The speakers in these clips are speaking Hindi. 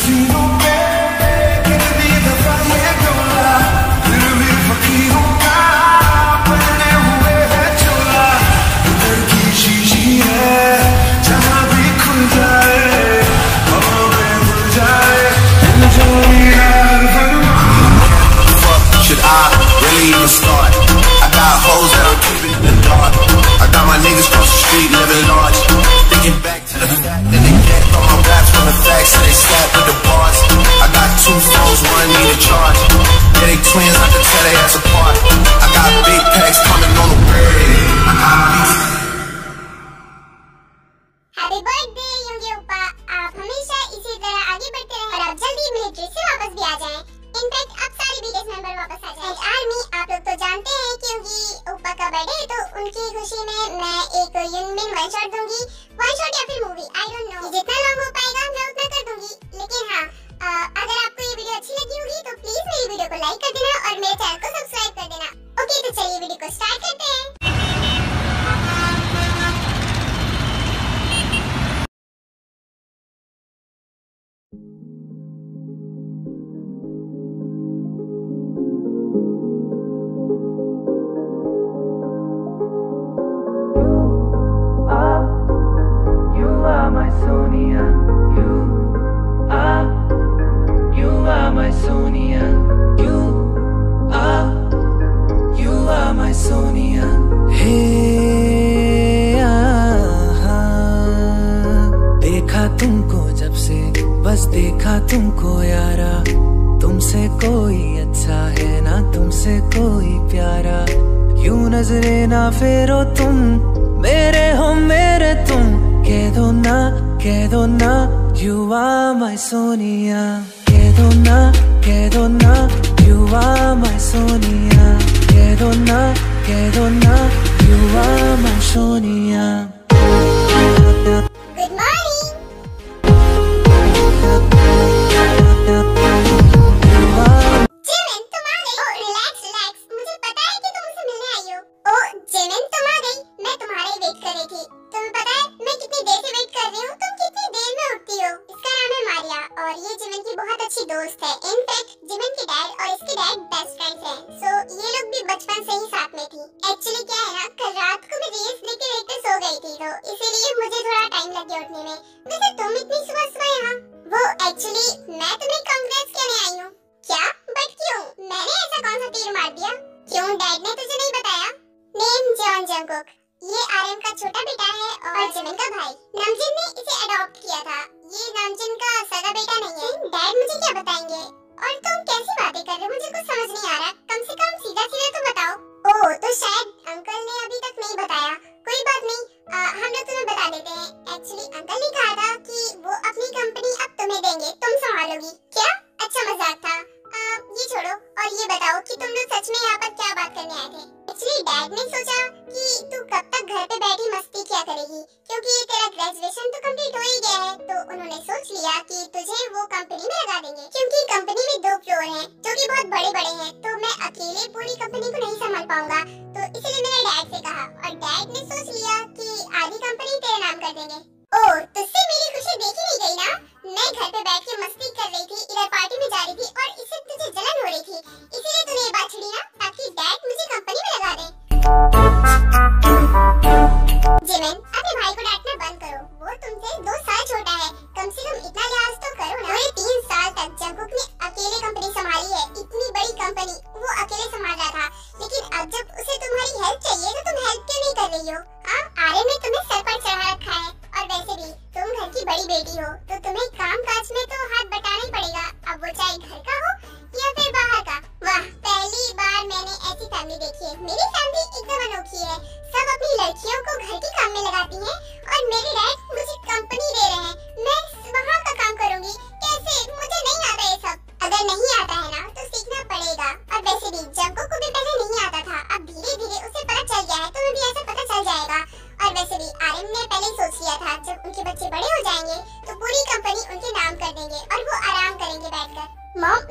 सीनों पे कितनी दफा ये डोला, फिर भी फकीरों का पहने हुए है चोला। दिल की शीशी है जहाँ भी खुल जाए, हवा में घुल जाए, दिल जो यार Should I really even start? I got hoes that I'm keeping in the dark. I got my niggas cross the street living large. Thinking back to the fact that they can't throw my raps from the facts, so they slap with the bars. I got 2 phones, one need a charge. Yeah, they twins, I can tell they ass apart. I got big packs coming on the way. I got beef. Happy birthday Yoongi ओप्पा, आप हमेशा इसी तरह आगे बढ़ते रहें और आप जल्दी मिलिट्री से वापस भी आ जाएं। इनफैक्ट अब सारे बीटीएस मेंबर वापस आ जाएं। आर्मी, आप लोग तो जानते हैं कि योंगी ओप्पा का बर्थडे है, तो उनकी खुशी में मैं एक यूनमिन वन शॉट दूंगी, वन शॉट या फिर मूवी, आई डोंट नो, जितना लॉन्ग हो पाएगा मैं उतना कर दूंगी। लेकिन हाँ, अगर आपको ये वीडियो अच्छी लगी होगी तो प्लीज मेरी वीडियो को लाइक कर देना और मेरे चैनल को सब्सक्राइब कर देना। ओके, तो चलिए वीडियो को स्टार्ट करते हैं। तुमको जब से बस देखा तुमको यारा, तुमसे कोई अच्छा है ना तुमसे कोई प्यारा। यूं नजरे ना फेरो तुम, मेरे हो मेरे तुम, कह दो ना you are my सोनिया, कह दो ना you are my सोनिया, कह दो ना you are my सोनिया। और ये जिमिन की बहुत अच्छी दोस्त है। इनफैक्ट जिमिन के डैड और इसके डैड बेस्ट फ्रेंड्स हैं। सो ये लोग भी बचपन से ही साथ में थी। एक्चुअली क्या है ना, कल रात को मैं रील्स देखते सो गई थी, तो इसीलिए मुझे थोड़ा टाइम लग गया उठने में। वैसे तुम इतनी सुबह यहाँ? वो एक्चुअली मैं तुम्हें कांग्रेस कहने आई हूँ। क्या? बट क्यों? मैंने ऐसा कौन सा तीर मार दिया? क्यों, डैड ने तुझे नहीं बताया? नेम जॉन जंगकुक, ये आर्यन का छोटा बेटा है और जिमिन का भाई। नमजिन ने इसे अडॉप्ट किया था। ये नमजिन का सगा बेटा नहीं है। डैड मुझे क्या बताएंगे? और तुम कैसी बातें कर रहे हो? मुझे कुछ समझ नहीं आ रहा। कम से कम सीधा सीधा तो बताओ। ओह, तो शायद अंकल ने अभी तक नहीं बताया। कोई बात नहीं, हम लोग तुम्हें बता देते हैं। एक्चुअली अंकल ने कहा था कि वो अपनी कंपनी अब तुम्हें देंगे, तुम संभालोगी। क्या? अच्छा मजाक था। ये छोड़ो और ये बताओ कि तुम लोग सच में यहाँ पर क्या बात करने आए थे? एक्चुअली डैड ने सोचा कि तू कब तक घर पे बैठी मस्ती क्या करेगी, क्योंकि तेरा ग्रेजुएशन तो कंप्लीट हो ही गया है, तो उन्होंने सोच लिया कि तुझे वो कंपनी में लगा देंगे। क्योंकि कंपनी में 2 फ्लोर हैं जो कि बहुत बड़े बड़े हैं, तो मैं अकेले पूरी कंपनी को नहीं संभाल पाऊंगा, तो इसीलिए मैंने डैड से कहा और डैड ने सोच लिया कि आधी कंपनी तेरे नाम कर देंगे। ओह, तुझसे मेरी खुशी देखी नहीं गई ना? मैं घर पे बैठ के मस्ती कर रही थी, इधर पार्टी में जा रही थी और इससे तुझे जलन हो रही थी, इसीलिए तूने ये बात छेड़ी ना, ताकि डैड मुझे कंपनी में लगा दे। जिमिन, अपने भाई को डांटना बंद करो। वो तुमसे 2 साल छोटा है, कम से कम इतना लिहाज तो करो ना। पूरे 3 साल तक जंगकुक ने अकेले कंपनी संभाली है। इतनी बड़ी कंपनी वो अकेले संभाल रहा था, लेकिन अब जब उसे तुम्हारी हेल्प चाहिए तो तुम हेल्प क्यों नहीं कर रही हो? आर्यन ने तुम्हें सर पर चढ़ा रखा है, और वैसे भी तुम घर की बड़ी बेटी हो, तो तुम्हें काम काज में तो हाथ बटाना ही पड़ेगा, अब वो चाहे घर का हो या फिर बाहर का। वाह, पहली बार मैंने ऐसी फैमिली देखी है। मेरी फैमिली एकदम अनोखी है। सब अपनी लड़कियों को घर के काम में लगाती हैं और मेरे डैड मुझे कंपनी दे रहे हैं, मैं वहाँ का काम करूँगी। कैसे? मुझे नहीं आता ये सब। अगर नहीं आता है ना तो सीखना पड़ेगा। और वैसे भी जंगकुक को भी पहले नहीं आता था, अब धीरे धीरे उसे पता चल गया है, तुम्हें भी ऐसा पता चल जाएगा। और वैसे भी आर्यन ने पहले सोच लिया था जब उनके बच्चे बड़े हो जाएंगे तो पूरी कंपनी उनके नाम कर देंगे और वो आराम करेंगे बैठकर। मॉम,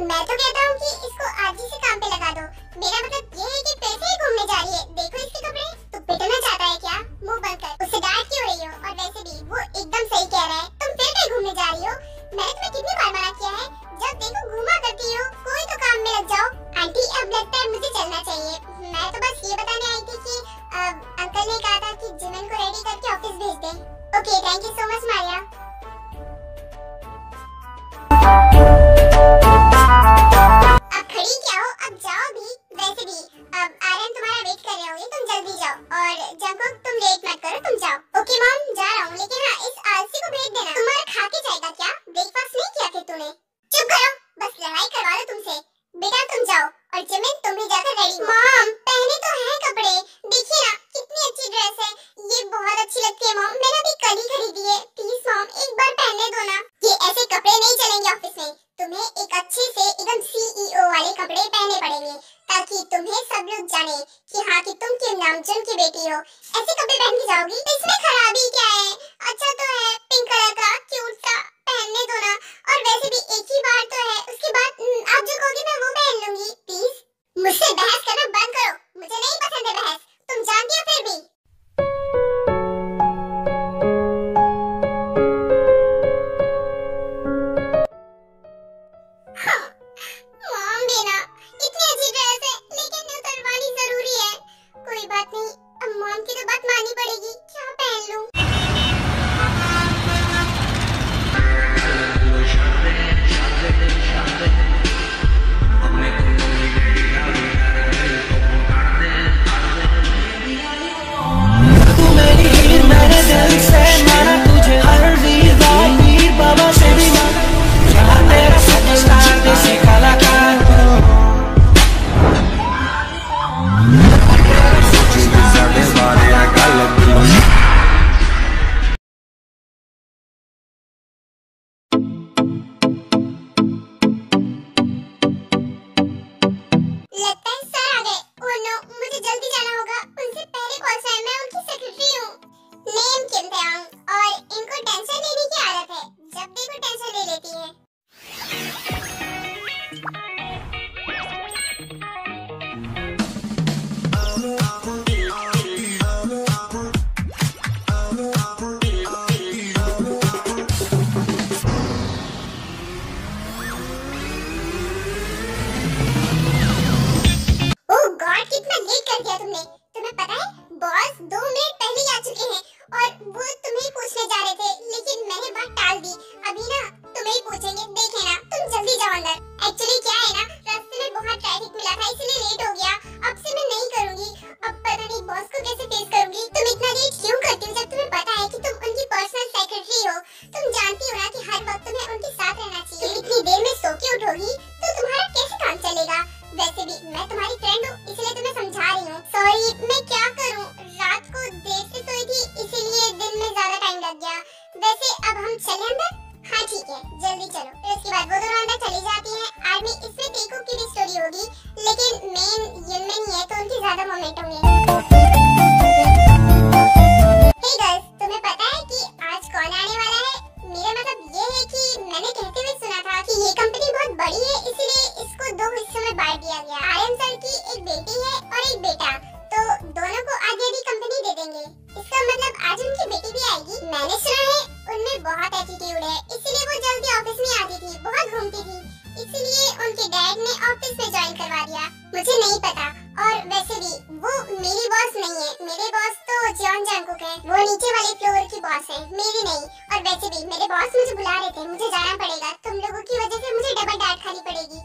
हर वक्त में उनके साथ रहना चाहिए। इतनी देर में सो के उठोगी तो तुम्हारा कैसे काम चलेगा? वैसे भी मैं तुम्हारी फ्रेंड हूँ, इसलिए तुम्हें समझा रही हूँ। सॉरी, मैं क्या करूँ, रात को देर से सोई थी इसीलिए दिन में ज्यादा टाइम लग गया। वैसे अब हम चले अंदर? हाँ ठीक है, जल्दी चलो। फिर उसके बाद वो दोनों अंदर चली जाती हैं। आर्मी इसमें टेको की भी स्टोरी होगी, लेकिन मेन युनमिन ही है तो उनकी ज्यादा मोमेंट होंगे। हे गर्ल्स, तुम्हें पता है कि आज कौन आने वाला है? मेरा मतलब ये है कि मैंने कहते हुए सुना था कि ये कंपनी बहुत बड़ी है, इसीलिए इसको दो हिस्सों में बांट दिया गया। आर्यन सर की एक बेटी है और एक बेटा, तो दोनों को आधी आधी कंपनी दे देंगे। इसका मतलब आज उनकी बेटी भी आएगी। मैंने सुना है उनमें बहुत एटीट्यूड है, इसीलिए वो जल्दी ऑफिस में आती थी, बहुत घूमती थी, इसीलिए उनके डैड ने ऑफिस में ज्वाइन करवा दिया। मुझे नहीं पता, और वैसे भी वो मेरी बॉस नहीं है, मेरे बॉस तो जॉन जंगकुक है, वो नीचे वाले फ्लोर की बॉस है, मेरी नहीं। और वैसे भी मेरे बॉस मुझे बुला रहे थे, मुझे जाना पड़ेगा, तुम लोगों की वजह से मुझे डबल डांट खानी पड़ेगी।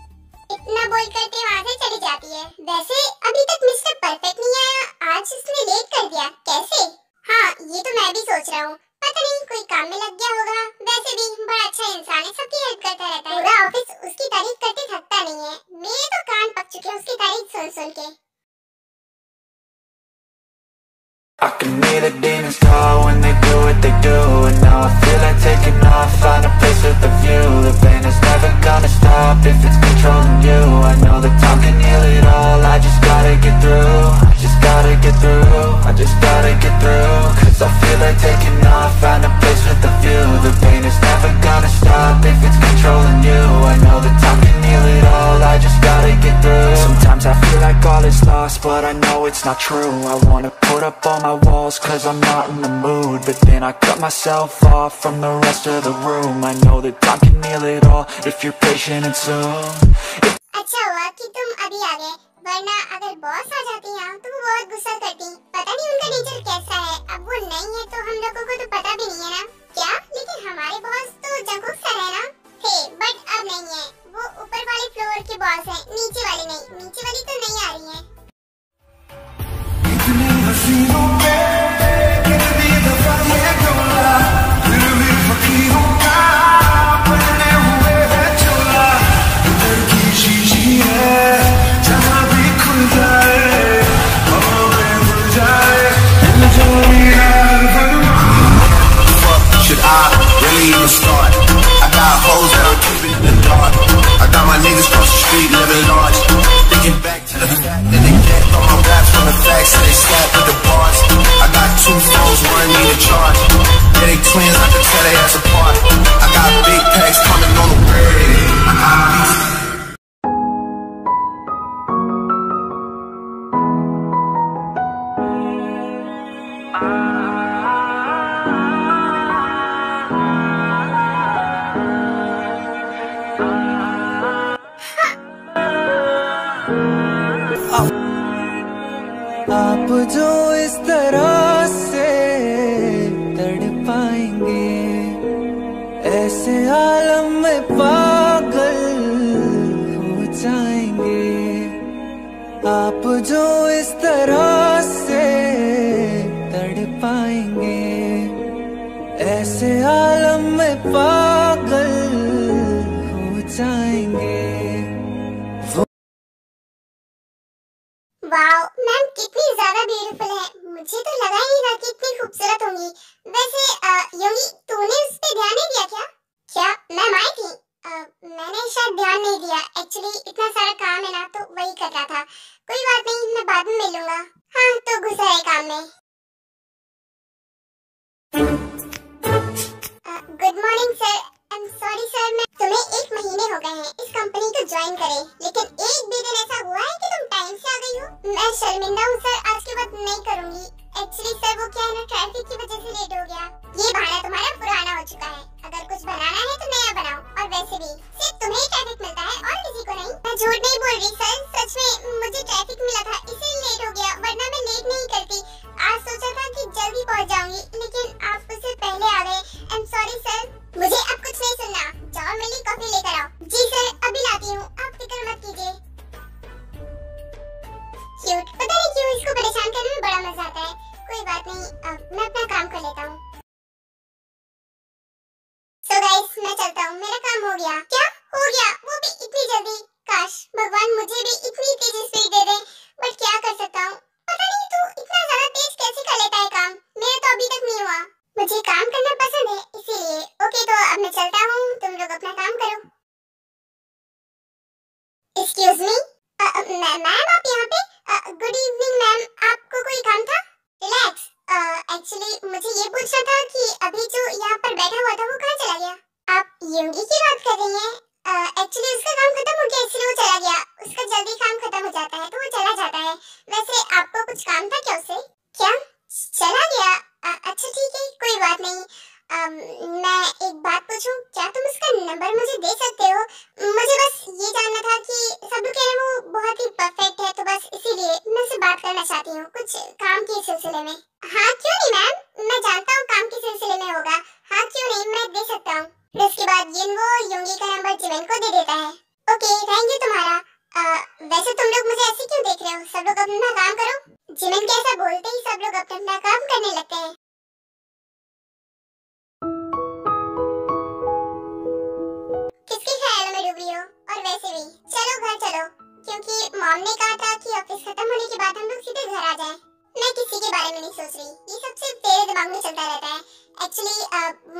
इतना बोल करके वहाँ से चली जाती है। वैसे अभी तक मिस्टर परफेक्ट नहीं आया, आज इसने लेट कर दिया, कैसे? हाँ, ये तो मैं भी सोच रहा हूँ, पता नहीं कोई काम में लग गया होगा। वैसे भी बड़ा अच्छा इंसान है, सबकी हेल्प करता रहता है, पूरा ऑफिस उसकी तारीफ करते थकता नहीं है। मेरे तो कान पक चुके हैं उसकी तारीफ सुन सुन के। I can hear the demons call when they do what they do, and now I feel like taking off, find a place with a view. The pain is never gonna stop if it's controlling you. I know that time can heal it all, I just gotta get through. I just gotta get through, I just gotta get through. Cause I feel like taking off, find a place with a view. The pain is never gonna stop if it's controlling you. I know that time can heal it all, I just gotta get through. Sometimes I feel like all is lost, but I know it's not true. I wanna put up all my walls cause I'm not in the mood, but then I cut myself off from the rest of the room. I know that time can heal it all if you're patient and soon. अच्छा हुआ कि तुम अभी आ गए, वरना अगर बॉस आ जाती यहाँ तो वो बहुत गुस्सा करती। पता नहीं उनका नेचर कैसा है, अब वो नहीं है तो हम लोगों को तो पता भी नहीं है ना। क्या? लेकिन हमारे बॉस तो जंगकुक सर है ना? थे, बट अब नहीं है, वो ऊपर वाले फ्लोर के बॉस है, नीचे वाली नहीं। नीचे वाली तो नहीं आ रही है। इतनी हसीनों पे गिरती दफा ये डोला, फिर भी फकीरों का पहने हुए है चोला। उधर की शीशी है जहाँ भी खुल जाए, हवा में घुल जाए, जो यार Should I really even start? I got hoes that I'm keeping in the dark. I got my niggas across the street living large, thinking back to the fact that they get all my raps from the facts that they slap with the bars. I got two phones, one need a charge. Yeah, they twins, I can tell they ass apart. I got big packs coming on the way. I got beef. आप जो इस तरह से तड़पाएंगे, ऐसे आलम में पागल हो जाएंगे। आप जो इस तरह से तड़पाएंगे, ऐसे आलम में पागल हो जाएंगे। वाओ, मैम कितनी ज्यादा ब्यूटीफुल है, मुझे तो लगा ही नहीं था कि इतनी खूबसूरत होंगी। वैसे योगी, तूने उस पे ध्यान नहीं दिया क्या? क्या मैम आई थी? मैंने शायद ध्यान नहीं दिया, एक्चुअली इतना सारा काम है ना तो वही कर रहा था। कोई बात नहीं, मैं बाद में मिलूंगा। हाँ, तो घुसा है काम में। Good morning sir. I am sorry sir, मैं तुम्हें 1 महीने हो गए हैं इस कंपनी को ज्वाइन करे, लेकिन एक भी दिन ऐसा हुआ है कि तुम टाइम से आ गई हो? मैं शर्मिंदा हूँ सर, आज के बाद नहीं करूँगी। एक्चुअली सर वो क्या है ना, ट्रैफिक की वजह से लेट हो गया। ये बहाना तुम्हारा पुराना हो चुका है, अगर कुछ बनाना है तो नया बनाओ। और वैसे भी सिर्फ तुम्हें ही ट्रैफिक मिलता है और किसी को नहीं। मैं झूठ नहीं बोल रही सर, सच में मुझे ट्रैफिक मिला था इसलिए लेट हो गया, वरना मैं लेट नहीं करती। आज सोचा था कि जल्दी पहुँच जाऊंगी, लेकिन आप उससे पहले आ गए। आई एम सॉरी सर, मुझे अब कुछ नहीं सुनना, जाओ मेरे लिए कॉफी लेकर आओ। जी सर, अभी लाती हूँ, आप फिक्र मत कीजिए। क्यूट, पता नहीं क्यों इसको परेशान करने में बड़ा मजा आता है। कोई बात नहीं, मैं अपना काम कर लेता हूँ। So guys, गाइस मैं चलता हूँ, मेरा काम हो गया। क्या हो गया? वो भी इतनी जल्दी? काश भगवान मुझे भी इतनी तेज स्पीड दे दे, बट क्या कर सकता हूँ। पता नहीं तू इतना ज्यादा तेज कैसे कर लेता है काम, मेरा तो अभी तक नहीं हुआ। मुझे काम करना पसंद है इसीलिए। ओके तो अब मैं चलता हूँ, तुम लोग अपना काम करो। एक्सक्यूज मी मैम, आप यहाँ पे? गुड इवनिंग मैम, आपको कोई काम था? रिलैक्स, एक्चुअली मुझे ये पूछना था कि अभी जो यहाँ पर बैठा हुआ था वो कहाँ चला गया? आप योगी की बात कर रही हैं? एक्चुअली उसका काम खत्म हो गया इसलिए वो चला गया। उसका जल्दी काम खत्म हो जाता है तो वो चला जाता है। वैसे आपको कुछ काम था क्या उससे? क्या चला गया? अच्छा ठीक है, कोई बात नहीं। मैं एक बात पूछूं, क्या तुम उसका नंबर मुझे दे सकते हो? मुझे बस ये जानना था कि सब लोग कह रहे हैं वो बहुत ही परफेक्ट है, तो बस इसीलिए मैं उससे बात करना चाहती हूँ कुछ काम के सिलसिले में। हाँ क्यों नहीं मैम, मैं जानता हूँ काम के सिलसिले में होगा। हाँ क्यों नहीं, मैं दे सकता हूँ। उसके बाद वो योगी का नंबर जिमिन को दे देता है। ओके थैंक यू तुम्हारा। वैसे तुम लोग मुझे ऐसे क्यों देख रहे हो? सब लोग अपना काम करो। जिमिन के ऐसा बोलते ही सब लोग अपना काम करने लगते हैं। किसके ख्याल में डूब रही हो? और वैसे भी चलो घर चलो, क्योंकि मॉम ने कहा था कि ऑफिस खत्म होने के बाद हम लोग सीधे घर आ जाएं। मैं किसी के बारे में नहीं सोच रही, ये सब सिर्फ तेरे दिमाग में चलता रहता है। एक्चुअली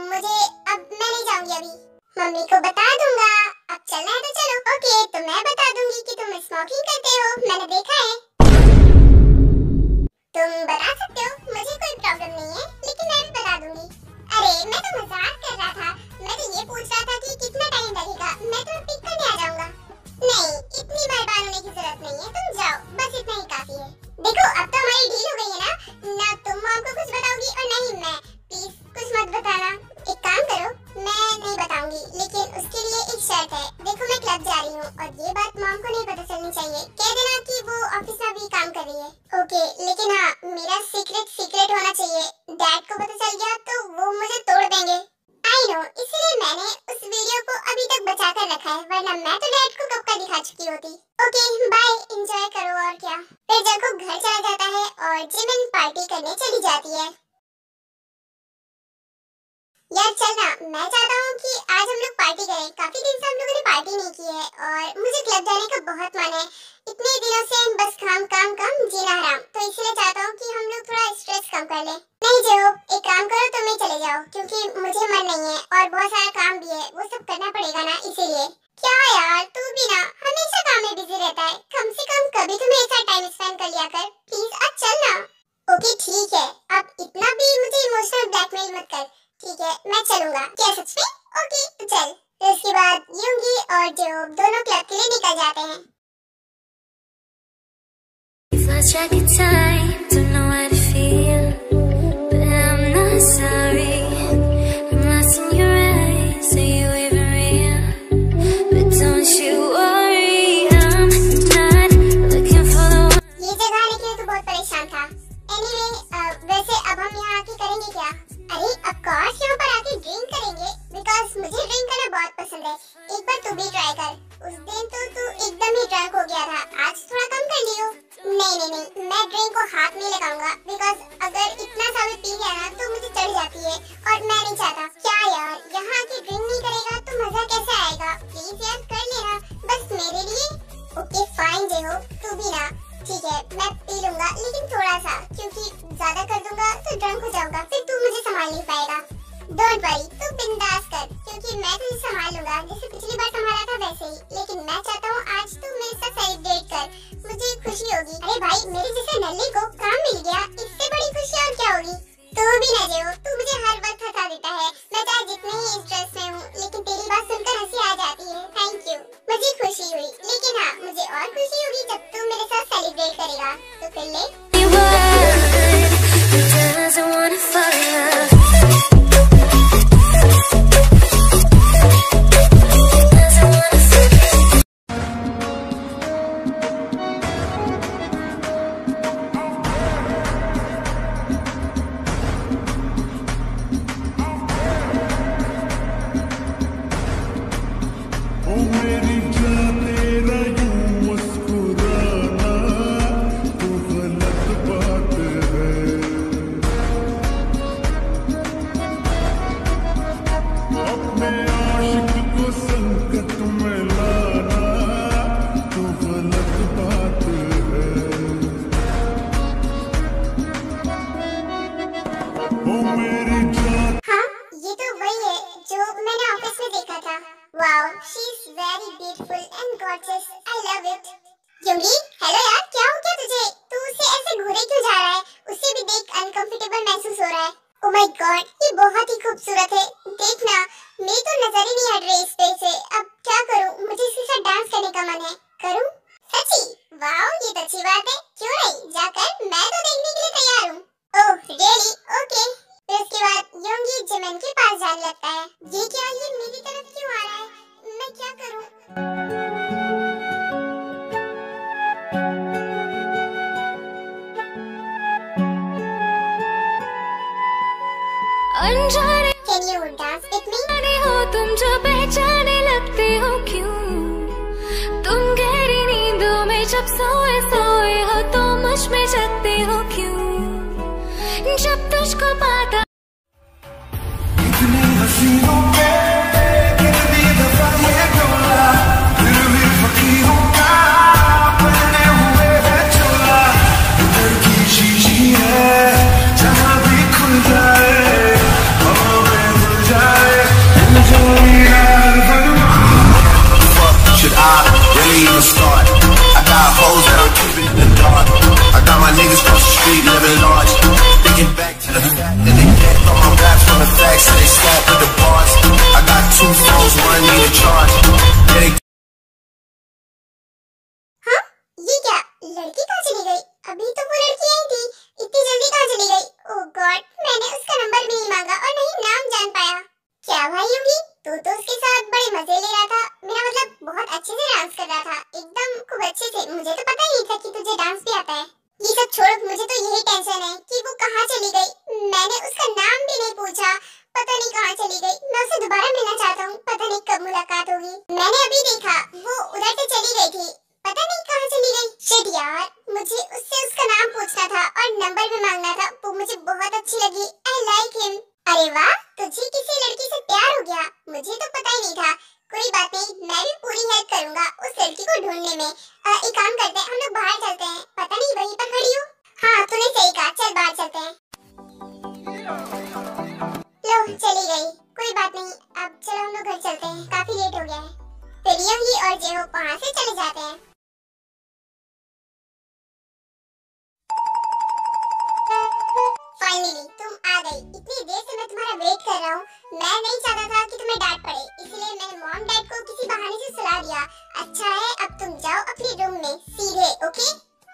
मुझे अब मैं नहीं जाऊंगी अभी, मम्मी को बता दूंगा। अब चलना है तो चलो। ओके तो मैं बता दूंगी कि तुम स्मोकिंग करते हो, मैंने देखा है। तुम बता सकते हो, मुझे कोई प्रॉब्लम नहीं है, लेकिन मैं भी बता दूंगी। अरे मैं तो मजाक कर रहा था, मैं तो ये पूछ रहा था कि कितना टाइम लगेगा, मैं तुम्हें पिक करने आ जाऊंगा। नहीं इतनी बर्बाद होने की जरूरत नहीं है, तुम जाओ, बस इतना ही काफी है। देखो अब तो हमारी डील हो गई है ना तुम मॉम को कुछ बताओगी और ना ही मैं। प्लीज कुछ मत बताना। एक काम करो, मैं नहीं बताऊंगी, लेकिन उसके लिए एक शर्त है। देखो मैं क्लब जा रही हूँ और ये बात मॉम को नहीं पता चलनी चाहिए। कह देना कि वो ऑफिस में भी काम कर रही है। ओके लेकिन हाँ मेरा सीक्रेट होना चाहिए। डैड को पता चल गया तो वो मुझे तोड़ देंगे। आई नो, इसलिए मैंने उस वीडियो को अभी तक बचा कर रखा है, वरना मैं तो डैड को कब का दिखा चुकी होती। ओके बाय, एंजॉय करो। और क्या। फिर जैकब घर चला जाता है और जिमिन पार्टी करने चली जाती है। यार चलना, मैं चाहता हूँ कि आज हम लोग पार्टी करें। काफी दिन से हम लोगों ने पार्टी नहीं की है और मुझे क्लब जाने का बहुत मन है। इतने दिनों से बस काम जीना हराम, तो इसलिए चाहता हूँ कि हम लोग थोड़ा स्ट्रेस कम कर लें। नहीं जो एक काम करो, तुम ही चले जाओ, क्योंकि मुझे मन नहीं है और बहुत सारा काम भी है, वो सब करना पड़ेगा ना, इसीलिए। क्या यार तू भी ना हमेशा काम में बिजी रहता है, कम से कम कभी तो मेरे साथ टाइम स्पेंड कर लिया कर प्लीज। आज चल ना। ओके ठीक है, अब इतना भी मुझे इमोशनल ब्लैकमेल मत कर। ठीक है मैं चलूंगा। क्या सच में? ओके तो चल। तो उसके बाद योगी और जो दोनों क्लब के लिए निकल जाते हैं। Lost track of time, don't know how to feel, but I'm not sorry. I'm lost in your eyes, are you even real? But don't you worry, I'm not looking for the one. ये जगह आने के लिए तो बहुत परेशान था। Anyway, वैसे अब हम यहाँ आके करेंगे क्या? अरे ऑफ कोर्स यहाँ पर आके ड्रिंक करेंगे, बिकॉज मुझे ड्रिंक करना बहुत पसंद है। एक बार तू भी ट्राई कर। उस दिन तो तू एकदम ही ड्रंक हो गया था, आज थोड़ा कम कर लियो। नहीं, मैं ड्रिंक को हाथ नहीं लगाऊंगा, बिकॉज अगर इतना सा भी पी लिया ना तो मुझे चढ़ जाती है और मैं नहीं चाहता। क्या यार यहाँ आके ड्रिंक नहीं करेगा तो मजा कैसे आएगा? प्लीज यार कर लेना बस मेरे लिए। ओके फाइन जे हो, तू भी ना। ठीक है मैं पी लूंगा, लेकिन थोड़ा सा, क्योंकि ज्यादा कर दूंगा तो ड्रंक हो जाऊंगा, फिर तू मुझे संभाल नहीं पाएगा। डोंट वरी, तू बिंदास कर, क्योंकि मैं तुझे संभाल लूंगा, जैसे पिछली बार संभाला था वैसे ही। लेकिन मैं चाहता हूँ आज तू मेरे साथ सेलिब्रेट कर, मुझे खुशी होगी। अरे भाई मेरे जैसे नल्ले को काम मिल गया, इससे बड़ी खुशी और क्या होगी? तू भी ना जो, तू मुझे हर वक्त हंसा देता है। मैं चाहे जितने ही स्ट्रेस में हूँ, लेकिन तेरी बात सुनकर हंसी आ जाती है। थैंक यू, मुझे खुशी हुई। लेकिन हाँ मुझे और खुशी होगी जब तू मेरे साथ सेलिब्रेट करेगा, तो कर ले। Doesn't wanna fall in love. तुम जो पहचाने लगते हो क्यों? तुम गहरी नींदों में जब सोए सोए हो तो मुझ में जगते हो क्यों? जब तुझको पाता इतनी हसीनों पे कितनी दफा ये डोला, फिर भी फकीरों का पहने हुए है चोला। दिल की शीशी है जहाँ भी खुल जाए, हवा में घुल जाए, जो यार Fuck, should I really even start? I got hoes that I'm keeping in the dark. I got my niggas across the street living large. Thinking back to the fact that they can't throw my raps from the facts that they stack with the bars. I got 2 phones, one need a charge. Yeah, they हाँ, ये क्या लड़की कहाँ चली गई? अभी तो वो लड़की आई थी, इतनी जल्दी कहाँ चली गई? ओह गॉड, मैंने उसका नंबर भी नहीं मांगा और नहीं नाम जान पाया। क्या भाई होगी? तू तो उसके साथ बड़े मजे ले रहा था, मेरा मतलब बहुत अच्छे से डांस कर रहा था, एकदम खूब अच्छे से। मुझे तो पता ही नहीं था कि तुझे डांस भी आता है। ये सब छोड़, मुझे तो यही टेंशन है कि वो कहाँ चली गई। मैंने उसका नाम भी नहीं पूछा, पता नहीं कहाँ चली गई। मैं उससे दोबारा मिलना चाहता हूँ, पता नहीं कब मुलाकात होगी। मैंने अभी देखा वो उधर से चली गई थी, पता नहीं कहाँ चली गई। शिट यार, मुझे उससे उसका नाम पूछना था और नंबर भी मांगना था। वो मुझे बहुत अच्छी लगी, आई लाइक हिम। अरे वाह, तुझे किसी लड़की से प्यार हो गया? मुझे तो पता ही नहीं था। कोई बात नहीं, मैं भी पूरी हेल्प करूंगा उस लड़की को ढूंढने में। एक काम करते हैं, हम लोग बाहर चलते हैं। पता नहीं वहीं पर खड़ी हो। हाँ, तूने सही कहा, चल बाहर चलते हैं। लो, चली गई। कोई बात नहीं, अब चलो हम लोग घर चलते हैं, काफी लेट हो गया है। प्रियम ही और जेहो वहाँ से चले जाते हैं। फाइनली तुम आ गई। इतनी देर से मैं तुम्हारा वेट कर रहा हूँ। मैं नहीं चाहता था कि तुम्हें डांट पड़े, इसलिए मैंने मॉम डैड को किसी बहाने से सुला दिया। अच्छा है, अब तुम जाओ अपने रूम में सीधे, ओके?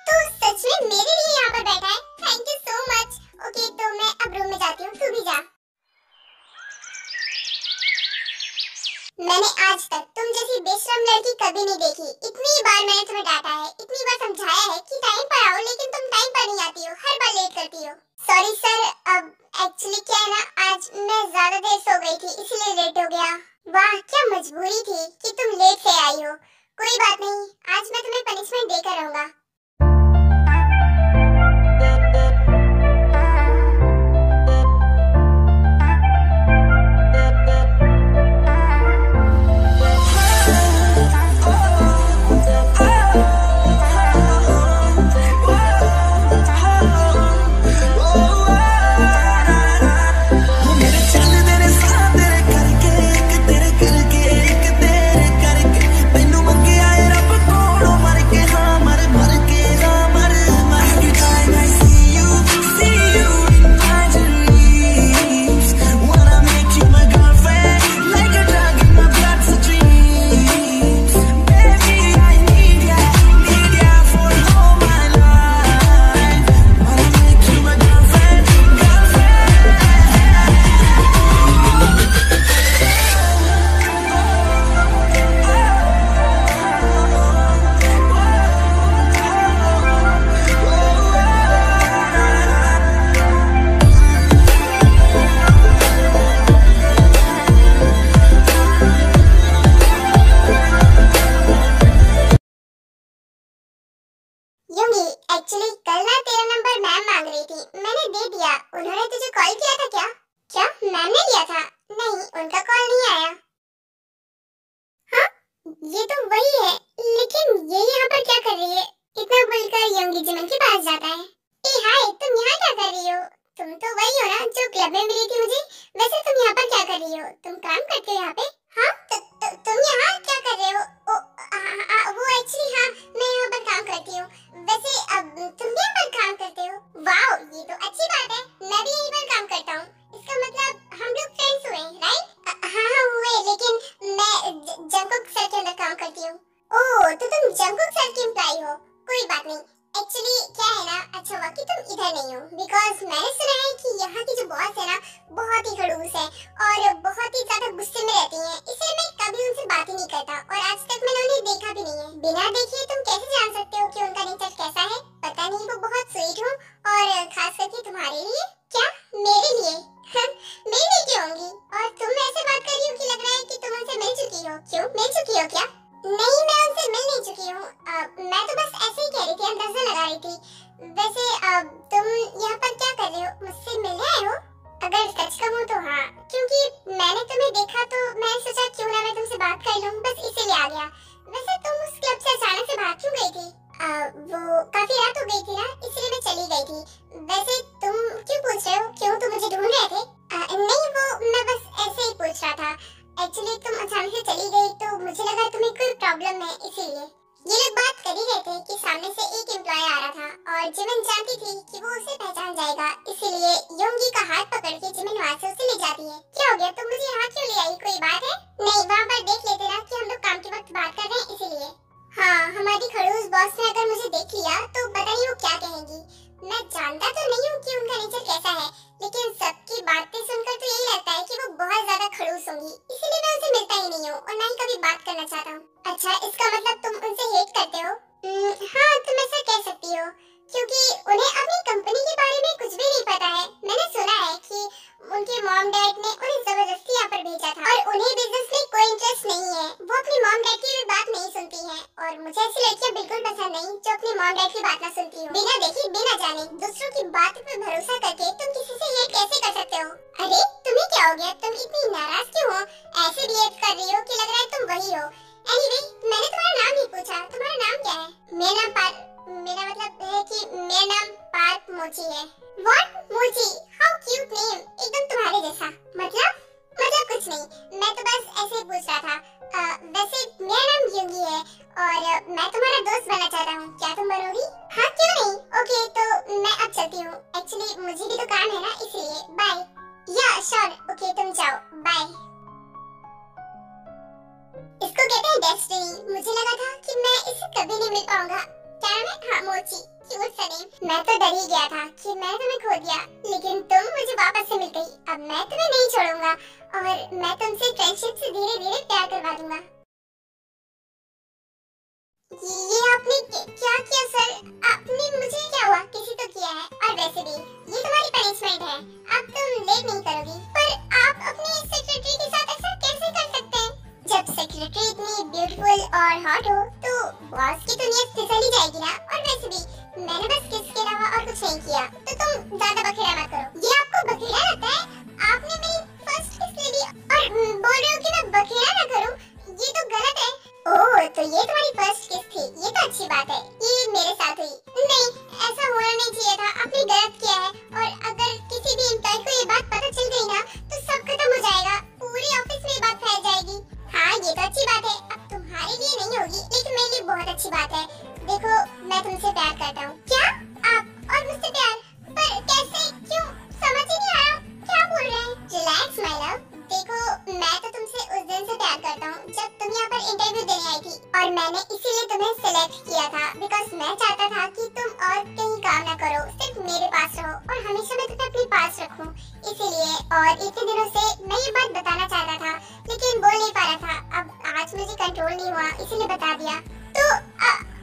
तो सच में मेरे लिए यहाँ पर बैठा है, thank you so much. Okay, तो मैं अब रूम में जाती हूँ, तू भी जा। मैंने आज तक तुम जैसी बेशरम लड़की कभी नहीं देखी। इतनी बार मैंने तुम्हें डांटा है, इतनी बार समझाया है कि टाइम पर आओ, लेकिन तुम टाइम पर नहीं आती हो, हर बार लेट करती हो। सॉरी सर, अब एक्चुअली क्या है ना, आज मैं ज्यादा देर सो गई थी, इसलिए लेट हो गया। वाह, क्या मजबूरी थी कि तुम लेट से आई हो। कोई बात नहीं, आज मैं तुम्हें पनिशमेंट देकर रहूंगा। एक्चुअली कल ना तेरा नंबर मैम मांग रही थी, मैंने दे दिया। उन्होंने तुझे कॉल किया था क्या? क्या मैम ने किया था? नहीं, उनका कॉल नहीं आया। हाँ, ये तो वही है, लेकिन ये यहाँ पर क्या कर रही है? इतना बोलकर यंगी जिमन के पास जाता है। ए हाय, तुम यहाँ क्या कर रही हो? तुम तो वही हो ना जो क्लब में मिली थी मुझे। वैसे तुम यहाँ पर क्या कर रही हो? तुम काम करते हो यहाँ पे? हाँ, तुम यहाँ क्या कर रहे हो? वो एक्चुअली हाँ, मैं यहाँ पर काम करती हूँ। वैसे अब तुम भी यहाँ पर काम करते हो? वाओ, ये तो अच्छी बात है। मैं भी यहीं पर काम करता हूँ। इसका मतलब हम लोग फ्रेंड्स हुए, राइट? हाँ हुए, लेकिन मैं जंगकुक सर के अंदर काम करती हूँ। ओह, तो तुम जंगकुक सर की एम्प्लॉय हो? कोई बात नहीं। एक्चुअली क्या है ना, अच्छा हुआ कि तुम इधर नहीं हो, बिकॉज मैंने सुना है कि यहाँ की जो बॉस है ना बहुत ही खड़ूस है और बहुत ही ज्यादा गुस्से में रहती है। क्यों, मिल चुकी हो क्या? नहीं, मैं उनसे मिल नहीं चुकी हूँ। मैं तो बस ऐसे ही कह रही थी, अंदाजा लगा रही थी। वैसे तुम यहाँ पर क्या कर रहे हो? मुझसे मिलने आए हो? अगर सच कहूँ तो हाँ, क्योंकि मैंने तुम्हें देखा तो मैंने सोचा क्यों ना मैं तुमसे बात कर लूँ, बस इसीलिए आ गया। वैसे तुम उस क्लब से अचानक से भाग क्यों गई थी? वो काफी रात हो गई थी ना, इसलिए मैं चली गई थी। वैसे तुम क्यों पूछ रहे हो, क्यों तुम मुझे ढूंढ रहे थे? नहीं, वो मैं बस ऐसे ही पूछ रहा था। एक्चुअली तुम अचानक से चली गई तो मुझे लगा तुम्हें कोई प्रॉब्लम है, इसीलिए। ये लोग बात कर ही रहे थे कि सामने से एक एम्प्लॉय आ रहा था और जिमिन जानती थी कि वो उसे पहचान जाएगा, इसीलिए योंगी का हाथ पकड़ के जिमिन वहाँ से उसे ले जाती है। क्या हो गया, तुम मुझे यहाँ क्यों ले आई, कोई बात है? नहीं, वहाँ पर देख लेते ना कि हम लोग काम के वक्त बात कर रहे हैं, इसीलिए। हाँ, हमारी खड़ूस बॉस ने अगर मुझे देख लिया तो पता नहीं वो क्या कहेंगी। मैं जानता तो नहीं हूँ कि उनका नेचर कैसा है, लेकिन सबकी बातें सुनकर तो यही लगता है कि वो बहुत ज्यादा खड़ूस होंगी, इसीलिए मैं उनसे मिलता ही नहीं हूँ और ना ही कभी बात करना चाहता हूँ। अच्छा, इसका मतलब तुम उनसे हेट करते हो? हाँ, तुम ऐसा कह सकती हो, क्योंकि उन्हें अपनी कंपनी के बारे में कुछ भी नहीं पता है। मैंने सुना है कि उनके मॉम डैड ने उन्हें जबरदस्ती यहाँ पर भेजा था और उन्हें बिजनेस में कोई इंटरेस्ट नहीं है। वो अपनी मॉम डैड की भी बात नहीं सुनती है और मुझे ऐसी लड़कियाँ बिल्कुल पसंद नहीं जो अपनी मॉम डैड की बात ना सुनती हो। बिना देखे बिना जाने दूसरों की बात पर भरोसा करके तुम किसी से हेट कैसे कर सकते हो? अरे तुम्हें क्या हो गया, तुम इतनी नाराज क्यों हो? ऐसे बिहेव कर रही हो कि लग रहा है तुम वही हो। एनीवे, मैंने तुम्हारा नाम नहीं पूछा, तुम्हारा नाम क्या है? मेरा मतलब है कि मेरा नाम पार्क मोची है। What? मोची? How cute name, एकदम तुम्हारे जैसा। मतलब कुछ नहीं, मैं तो बस ऐसे ही पूछ रहा था। वैसे मेरा नाम योगी है और मैं तुम्हारा दोस्त बनना चाहता हूँ, क्या तुम बनोगी? हाँ, क्यों नहीं। ओके, तो मैं अब चलती हूँ, एक्चुअली मुझे भी तो काम है ना, इसलिए। बाय। या श्योर, ओके तुम जाओ, बाय। इसको कहते हैं डेस्टिनी। मुझे लगा था कि मैं इसे कभी नहीं मिल पाऊंगा। क्या मैं? हाँ, मोची, क्यूट सा नेम। मैं तो डर ही गया था कि मैं तुम्हें खो दिया, लेकिन तुम मुझे वापस से मिल गई। अब मैं तुम्हें नहीं छोड़ूंगा और मैं तुमसे फ्रेंडशिप से धीरे धीरे प्यार करवा दूंगा। ये आपने क्या किया सर? आपने मुझे क्या हुआ? किसी तो किया है, और वैसे भी ये तुम्हारी पनिशमेंट है। अब तुम लेट नहीं करोगी। पर आप अपने सेक्रेटरी के साथ ऐसा कैसे कर सकते हैं? जब सेक्रेटरी इतनी ब्यूटीफुल और हॉट हो तो बॉस की तो नीयत फिसल ही जाएगी ना। और वैसे भी मैंने बस किस के अलावा और कुछ नहीं किया, तो तुम ज्यादा बखेड़ा मत करो। ये आपको बखेड़ा लगता है? आपने मेरी फर्स्ट किस ले ली और बोल रहे हो कि मैं बखेड़ा ना करूं? ये तो गलत है। ओह, तो ये तुम्हारी फर्स्ट किस थी? ये तो अच्छी बात है, ये मेरे साथ हुई। नहीं, ऐसा होना नहीं चाहिए था, आपने गलत किया है। और अगर किसी भी एम्प्लॉय को ये बात पता चल गई ना तो सब खत्म हो जाएगा, पूरे ऑफिस में ये बात फैल जाएगी। हाँ, ये तो अच्छी बात है, अब तुम्हारे लिए नहीं होगी लेकिन मेरे लिए बहुत अच्छी बात है। देखो, मैं तुमसे प्यार करता हूँ। क्या? आप और मुझसे प्यार? पर कैसे, क्यों? समझ ही नहीं आया, क्या बोल रहे हैं? Relax my love. देखो, मैं तो तुमसे उस दिन से प्यार करता हूँ जब तुम यहाँ पर इंटरव्यू देने आई थी, और मैंने इसीलिए तुम्हें सिलेक्ट किया था बिकॉज मैं चाहता था कि तुम और कहीं काम ना करो, सिर्फ मेरे पास रहो और हमेशा मैं तुम्हें अपने पास रखूं, इसीलिए। और इतने दिनों से मैं ये बात बताना चाहता था लेकिन बोल नहीं पा रहा था। अब आज मुझे कंट्रोल नहीं हुआ, इसीलिए बता दिया। तो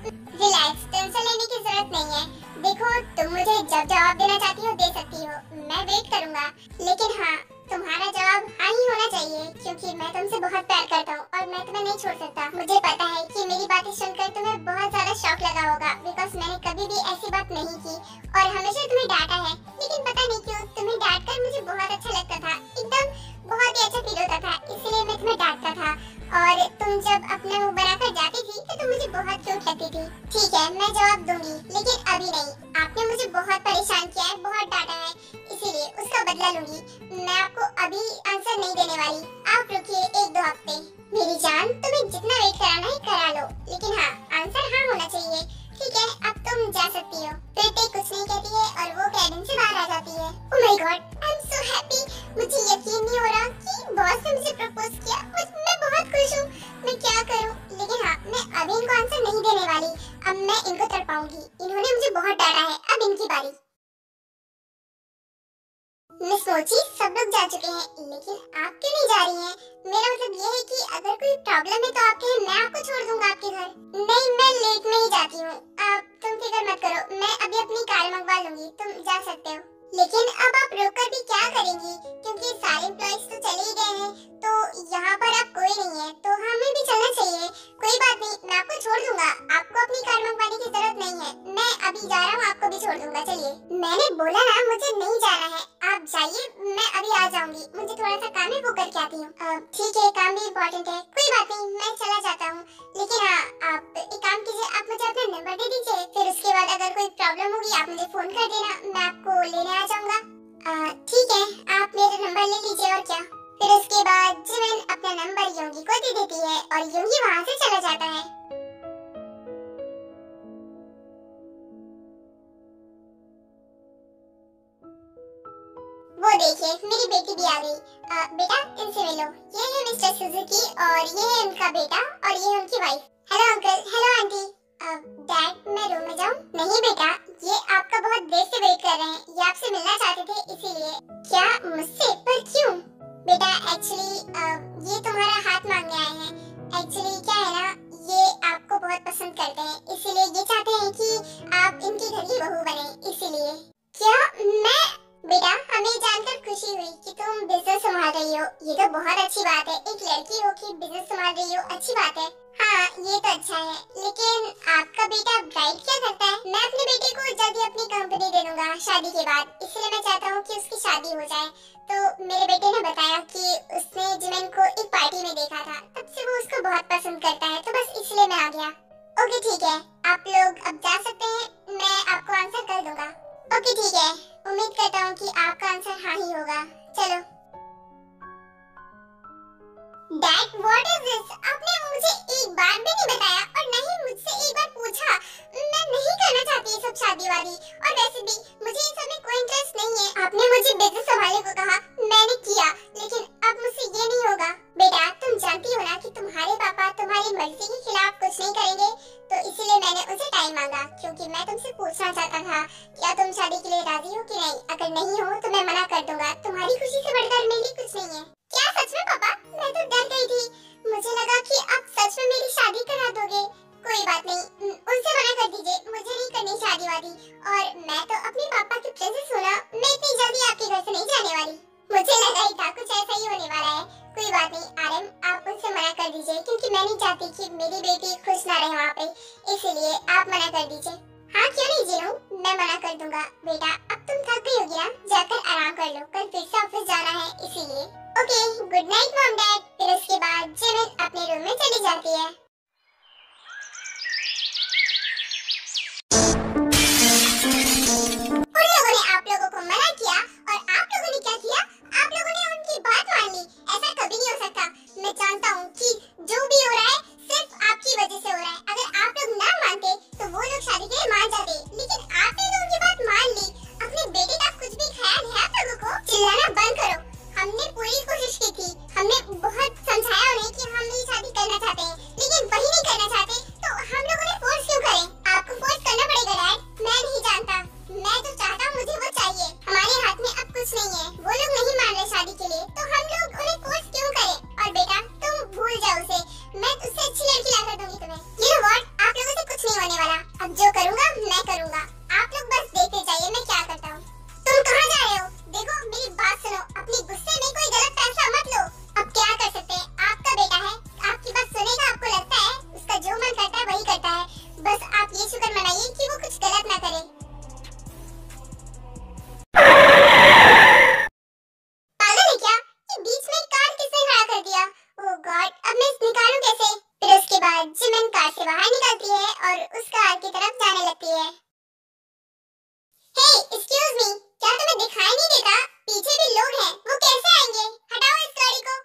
रिलैक्स, टेंशन लेने की जरूरत नहीं है। देखो, तुम मुझे जब जवाब देना चाहती हो दे सकती हो, मैं वेट करूंगा। लेकिन हाँ, तुम्हारा जवाब हाँ ही होना चाहिए, क्योंकि मैं तुमसे बहुत प्यार करता हूँ और मैं तुम्हें नहीं छोड़ सकता। मुझे पता है कि मेरी बातें सुनकर तुम्हें बहुत ज्यादा शौक लगा होगा, बिकॉज मैंने कभी भी ऐसी बात नहीं की और हमेशा तुम्हें डांटा है। लेकिन पता नहीं क्यों तुम्हें डांट कर मुझे बहुत अच्छा लगता था, एकदम बहुत ही अच्छा फील होता था, इसलिए मैं तुम्हें डांटता था। और तुम जब अपना मुंह बनाकर जाती थी तो तुम मुझे बहुत क्यूट लगती थी। ठीक है, मैं जवाब दूंगी, लेकिन अभी नहीं। आपने मुझे बहुत परेशान किया है, बहुत डांटा है, इसीलिए उसका बदला लूंगी। मैं आपको अभी आंसर नहीं देने वाली, आप रुकिए 1-2 हफ्ते। मेरी जान, तुम्हें जितना वेट कराना है करा लो, लेकिन हाँ, आंसर हाँ होना चाहिए। ठीक है, अब तुम जा सकती हो। प्रीति कुछ नहीं कहती है और वो कैबिन से बाहर आ जाती है। Oh my God, I am so happy. मुझे यकीन नहीं हो रहा कि बॉस ने मुझे प्रपोज किया। मैं बहुत खुश हूँ, मैं क्या करूँ? लेकिन हाँ, मैं अभी इनको आंसर नहीं देने वाली, अब मैं इनको तड़पाऊंगी। इन्होंने मुझे बहुत डांटा है, अब इनकी बारी। मिस मोची, सब लोग जा चुके हैं, लेकिन आप क्यों नहीं जा रही हैं? मेरा मतलब ये है कि अगर कोई प्रॉब्लम है तो आप कहें, मैं आपको छोड़ दूंगा आपके घर। नहीं, मैं लेट में ही जाती हूँ, तुम फिक्र मत करो, मैं अभी अपनी कार मंगवा लूंगी, तुम जा सकते हो। लेकिन अब आप रोककर भी क्या करेंगी, क्योंकि सारे एम्प्लॉइज तो चले ही गए हैं, तो यहाँ पर अब कोई नहीं है, तो हमें इम्पोर्टेंट है। कोई बात नहीं, मैं चला जाता हूँ। लेकिन हाँ, आप एक काम कीजिए, आप मुझे अपना नंबर दे दीजिए, फिर उसके बाद अगर कोई प्रॉब्लम होगी आप मुझे फोन कर देना, मैं आपको लेने आ जाऊंगा। ठीक है, आप मेरा नंबर ले लीजिए। और क्या, फिर उसके बाद जिमिन अपना नंबर योंगी को दे देती है और योंगी वहाँ से चला जाता है। वो देखिए, मेरी बेटी भी आ गई। बेटा, इनसे मिलो। ये है मिस्टर सुजुकी और ये है उनका बेटा और ये है उनकी wife. Hello uncle, hello aunty. Dad, मैं रूम में जाऊं? नहीं बेटा, ये आपका बहुत देर से वेट कर रहे हैं, ये आपसे मिलना चाहते थे इसीलिए। क्या मुझसे? पर क्यों? बेटा, एक्चुअली ये तुम्हारा हाथ मांगने आए हैं। एक्चुअली क्या है ना, ये आपको बहुत पसंद करते हैं, इसीलिए ये चाहते हैं कि आप इनकी घर की बहू बने, इसीलिए। क्या? मैं? बेटा, हमें जानकर खुशी हुई कि तुम बिजनेस संभाल रही हो, ये तो बहुत अच्छी बात है। एक लड़की हो कि बिजनेस संभाल रही हो, अच्छी बात है। हाँ, ये तो अच्छा है, लेकिन आपका बेटा ब्राइट क्या करता है? मैं अपने बेटे को जल्दी अपनी कंपनी दे दूंगा शादी के बाद, इसलिए मैं चाहता हूँ कि उसकी शादी हो जाए। तो मेरे बेटे ने बताया कि उसने जिमिन को एक पार्टी में देखा था, तब से वो उसको बहुत पसंद करता है, तो बस इसलिए मैं आ गया। ओके ठीक है, आप लोग अब जा सकते हैं, मैं आपको आंसर कर दूंगा। ओके ठीक है, उम्मीद करता हूँ कि आपका आंसर हाँ ही होगा। चलो। Dad, what is this? आपने मुझे एक बार भी नहीं बताया और न ही मुझसे एक बार पूछा। मैं नहीं करना चाहती ये सब शादी वादी, और वैसे भी मुझे इन सब में कोई इंटरेस्ट नहीं है। आपने मुझे बिजनेस संभालने को कहा, मैंने किया, लेकिन अब मुझसे ये नहीं होगा। बेटा, तुम जानती हो ना कि तुम्हारे पापा तुम्हारी मर्जी के खिलाफ कुछ नहीं करेंगे, तो इसीलिए मैंने उनसे टाइम मांगा, क्योंकि मैं तुमसे पूछना चाहता था क्या तुम शादी के लिए राजी हो कि नहीं। अगर नहीं हो तो मैं मना कर दूंगा, तुम्हारी खुशी से बढ़कर मेरे लिए कुछ नहीं है। क्या सच में पापा? मैं तो डर गई थी, मुझे लगा कि आप सच में मेरी शादी करा दोगे। कोई बात नहीं, उनसे मना कर दीजिए, मुझे नहीं करनी शादी वादी, और मैं तो अपने पापा की प्रिंसेस हूँ ना, मैं इतनी जल्दी आपके घर से नहीं जाने वाली। मुझे लगा ही था कुछ ऐसा ही होने वाला है। कोई बात नहीं आरएम, आप उनसे मना कर दीजिए, क्योंकि मैं नहीं चाहती कि मेरी बेटी खुश ना रहे वहाँ पे, इसलिए आप मना कर दीजिए। हाँ क्यों नहीं जीनू, मैं मना कर दूंगा। बेटा, अब तुम थक गई होगी ना, जाकर आराम कर लो, कल फिर से ऑफिस जाना है, इसीलिए। Okay, good night mom dad. फिर उसके बाद जिमिन अपने रूम में चली जाती है। उन लोगों ने आप लोगों को मना किया और आप लोगों ने क्या किया? आप लोगों ने उनकी बात मान ली। ऐसा कभी नहीं हो सकता। मैं जानता हूँ कि जो भी हो रहा है सिर्फ आपकी वजह से हो रहा है। अगर आप लोग ना मानते तो वो लोग शादी के लिए मान जाते, लेकिन आपने तो उनकी बात मान ली। अपने बेटे का कुछ भी ख्याल है आप लोगों को? चिल्लाना बंद करो। हमने पूरी कोशिश की थी, हमने बहुत समझाया उन्हें कि हम ये शादी करना चाहते हैं, लेकिन वही नहीं करना चाहते, तो हम लोगों ने फोर्स क्यों करें? आपको फोर्स करना पड़ेगा डैड। मैं नहीं जानता, मैं जो चाहता हूँ मुझे वो चाहिए। हमारे हाथ में अब कुछ नहीं है, वो लोग नहीं मान रहे शादी के लिए, तो हम लोग उन्हें फोर्स क्यों करें? और बेटा, तुम भूल जाओ उसे, मैं उससे अच्छी लड़की ला कर दूंगी तुम्हें। You know what? आप लोगों से कुछ नहीं होने वाला। अब जो करूँगा मैं करूँगा, आप लोग बस देखते जाइए मैं क्या करता हूँ। तुम कहाँ जा रहे हो? देखो मेरी बात सुनो, अपने गुस्से में कोई गलत फैसला मत लो। अब क्या कर सकते हैं, आपका बेटा है, आपकी बात सुनेगा। आपको लगता है उसका जो मन करता है वही करता है, बस आप ये शुक्र मनाइए कि वो कुछ गलत ना करे। पागल है क्या? ये बीच में कार किसने खड़ा कर दिया? ओह गॉड, अब मैं इसे निकालूं कैसे? फिर उसके बाद जिमिन कार से बाहर निकलती है और उस कार की तरफ जाने लगती है। हे, एक्सक्यूज मी, क्या तुम्हें दिखाई नहीं देता? पीछे भी लोग हैं, वो कैसे आएंगे? हटाओ इस गाड़ी को।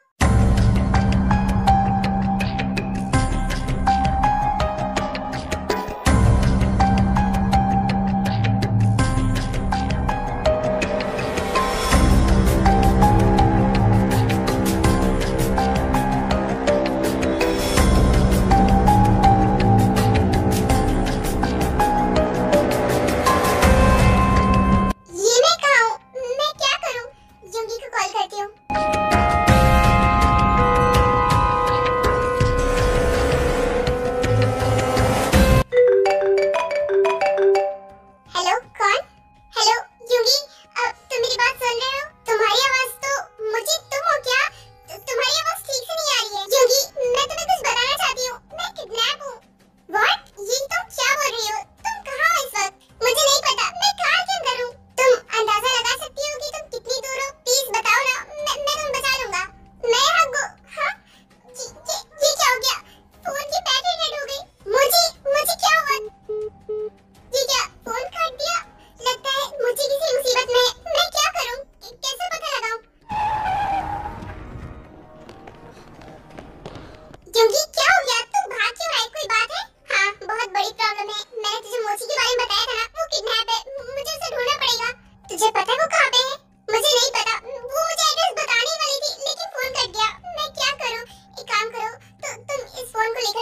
ये मैं कहाँ हूँ? मैं क्या करूँ? युंगी को कॉल करती हूँ।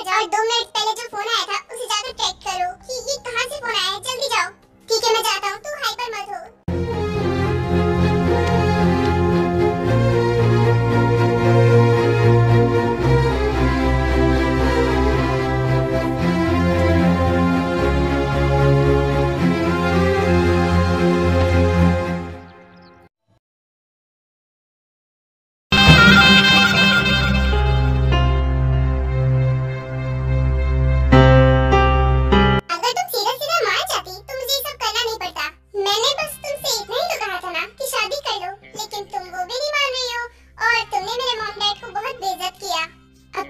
जाओ और 2 मिनट पहले जो फोन आया था उसे जाकर चेक करो कि ये कहाँ से फोन आया है। जल्दी जाओ। ठीक है मैं जाता हूँ, तू हाइपर मत हो।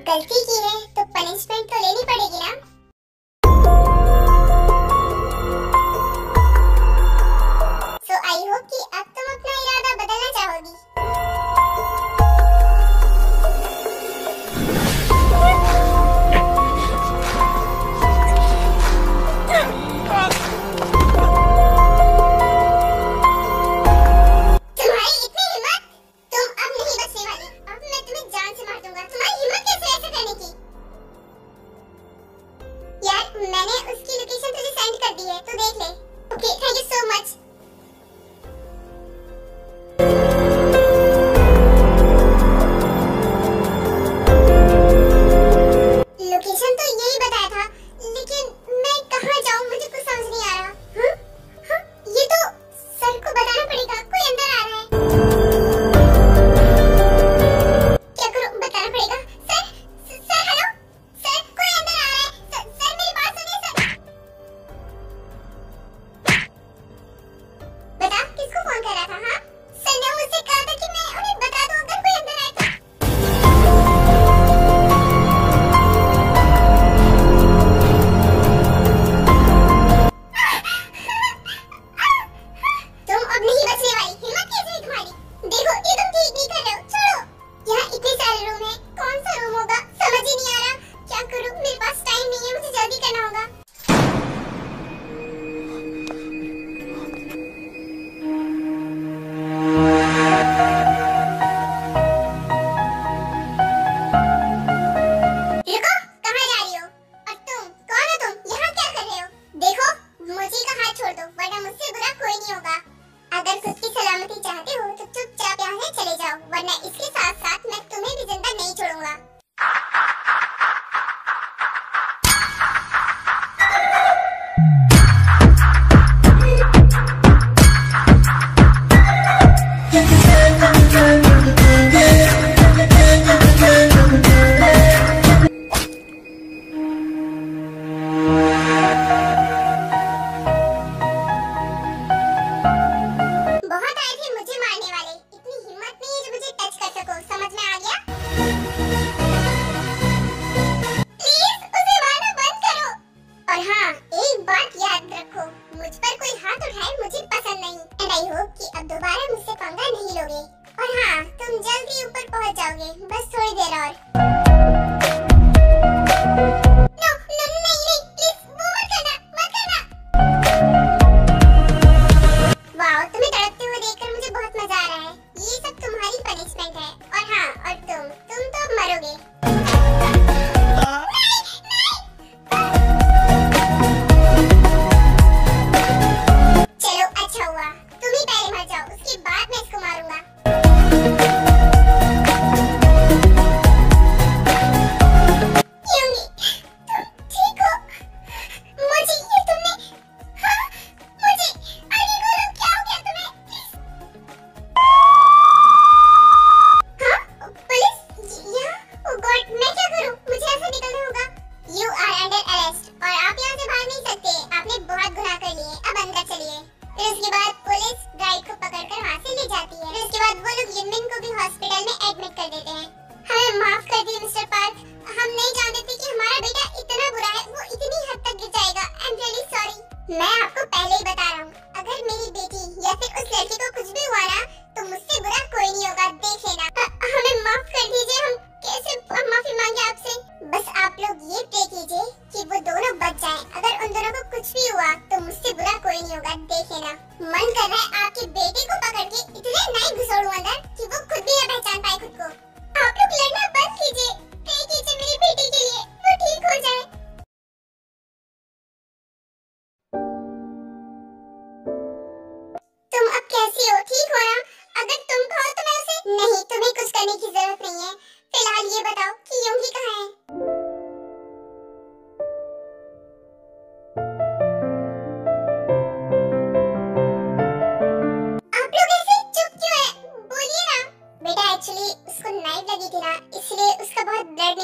गलती की है तो पनिशमेंट तो लेनी पड़ेगी ना। सो आई होप कि अब तुम अपना इरादा बदलना चाहोगी। तुम्हारी इतनी हिम्मत, तुम अब नहीं बचने वाली। अब मैं तुम्हें जान से मार दूंगा। तुम्हारी हिम्मत कैसे ऐसा करने की?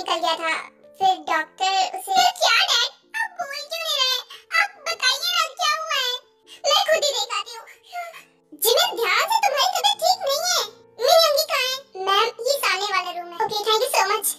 निकल गया था। फिर डॉक्टर उसे क्या डैड, आप बोल क्यों नहीं रहे? आप बताइए ना क्या हुआ है? मैं खुद ही दिखाती हूँ। जिमिन ध्यान से, तुम्हारी तबीयत ठीक नहीं है। मेरी अंगी कहाँ है? मैम ये सामने वाला रूम है। Okay thank you so much.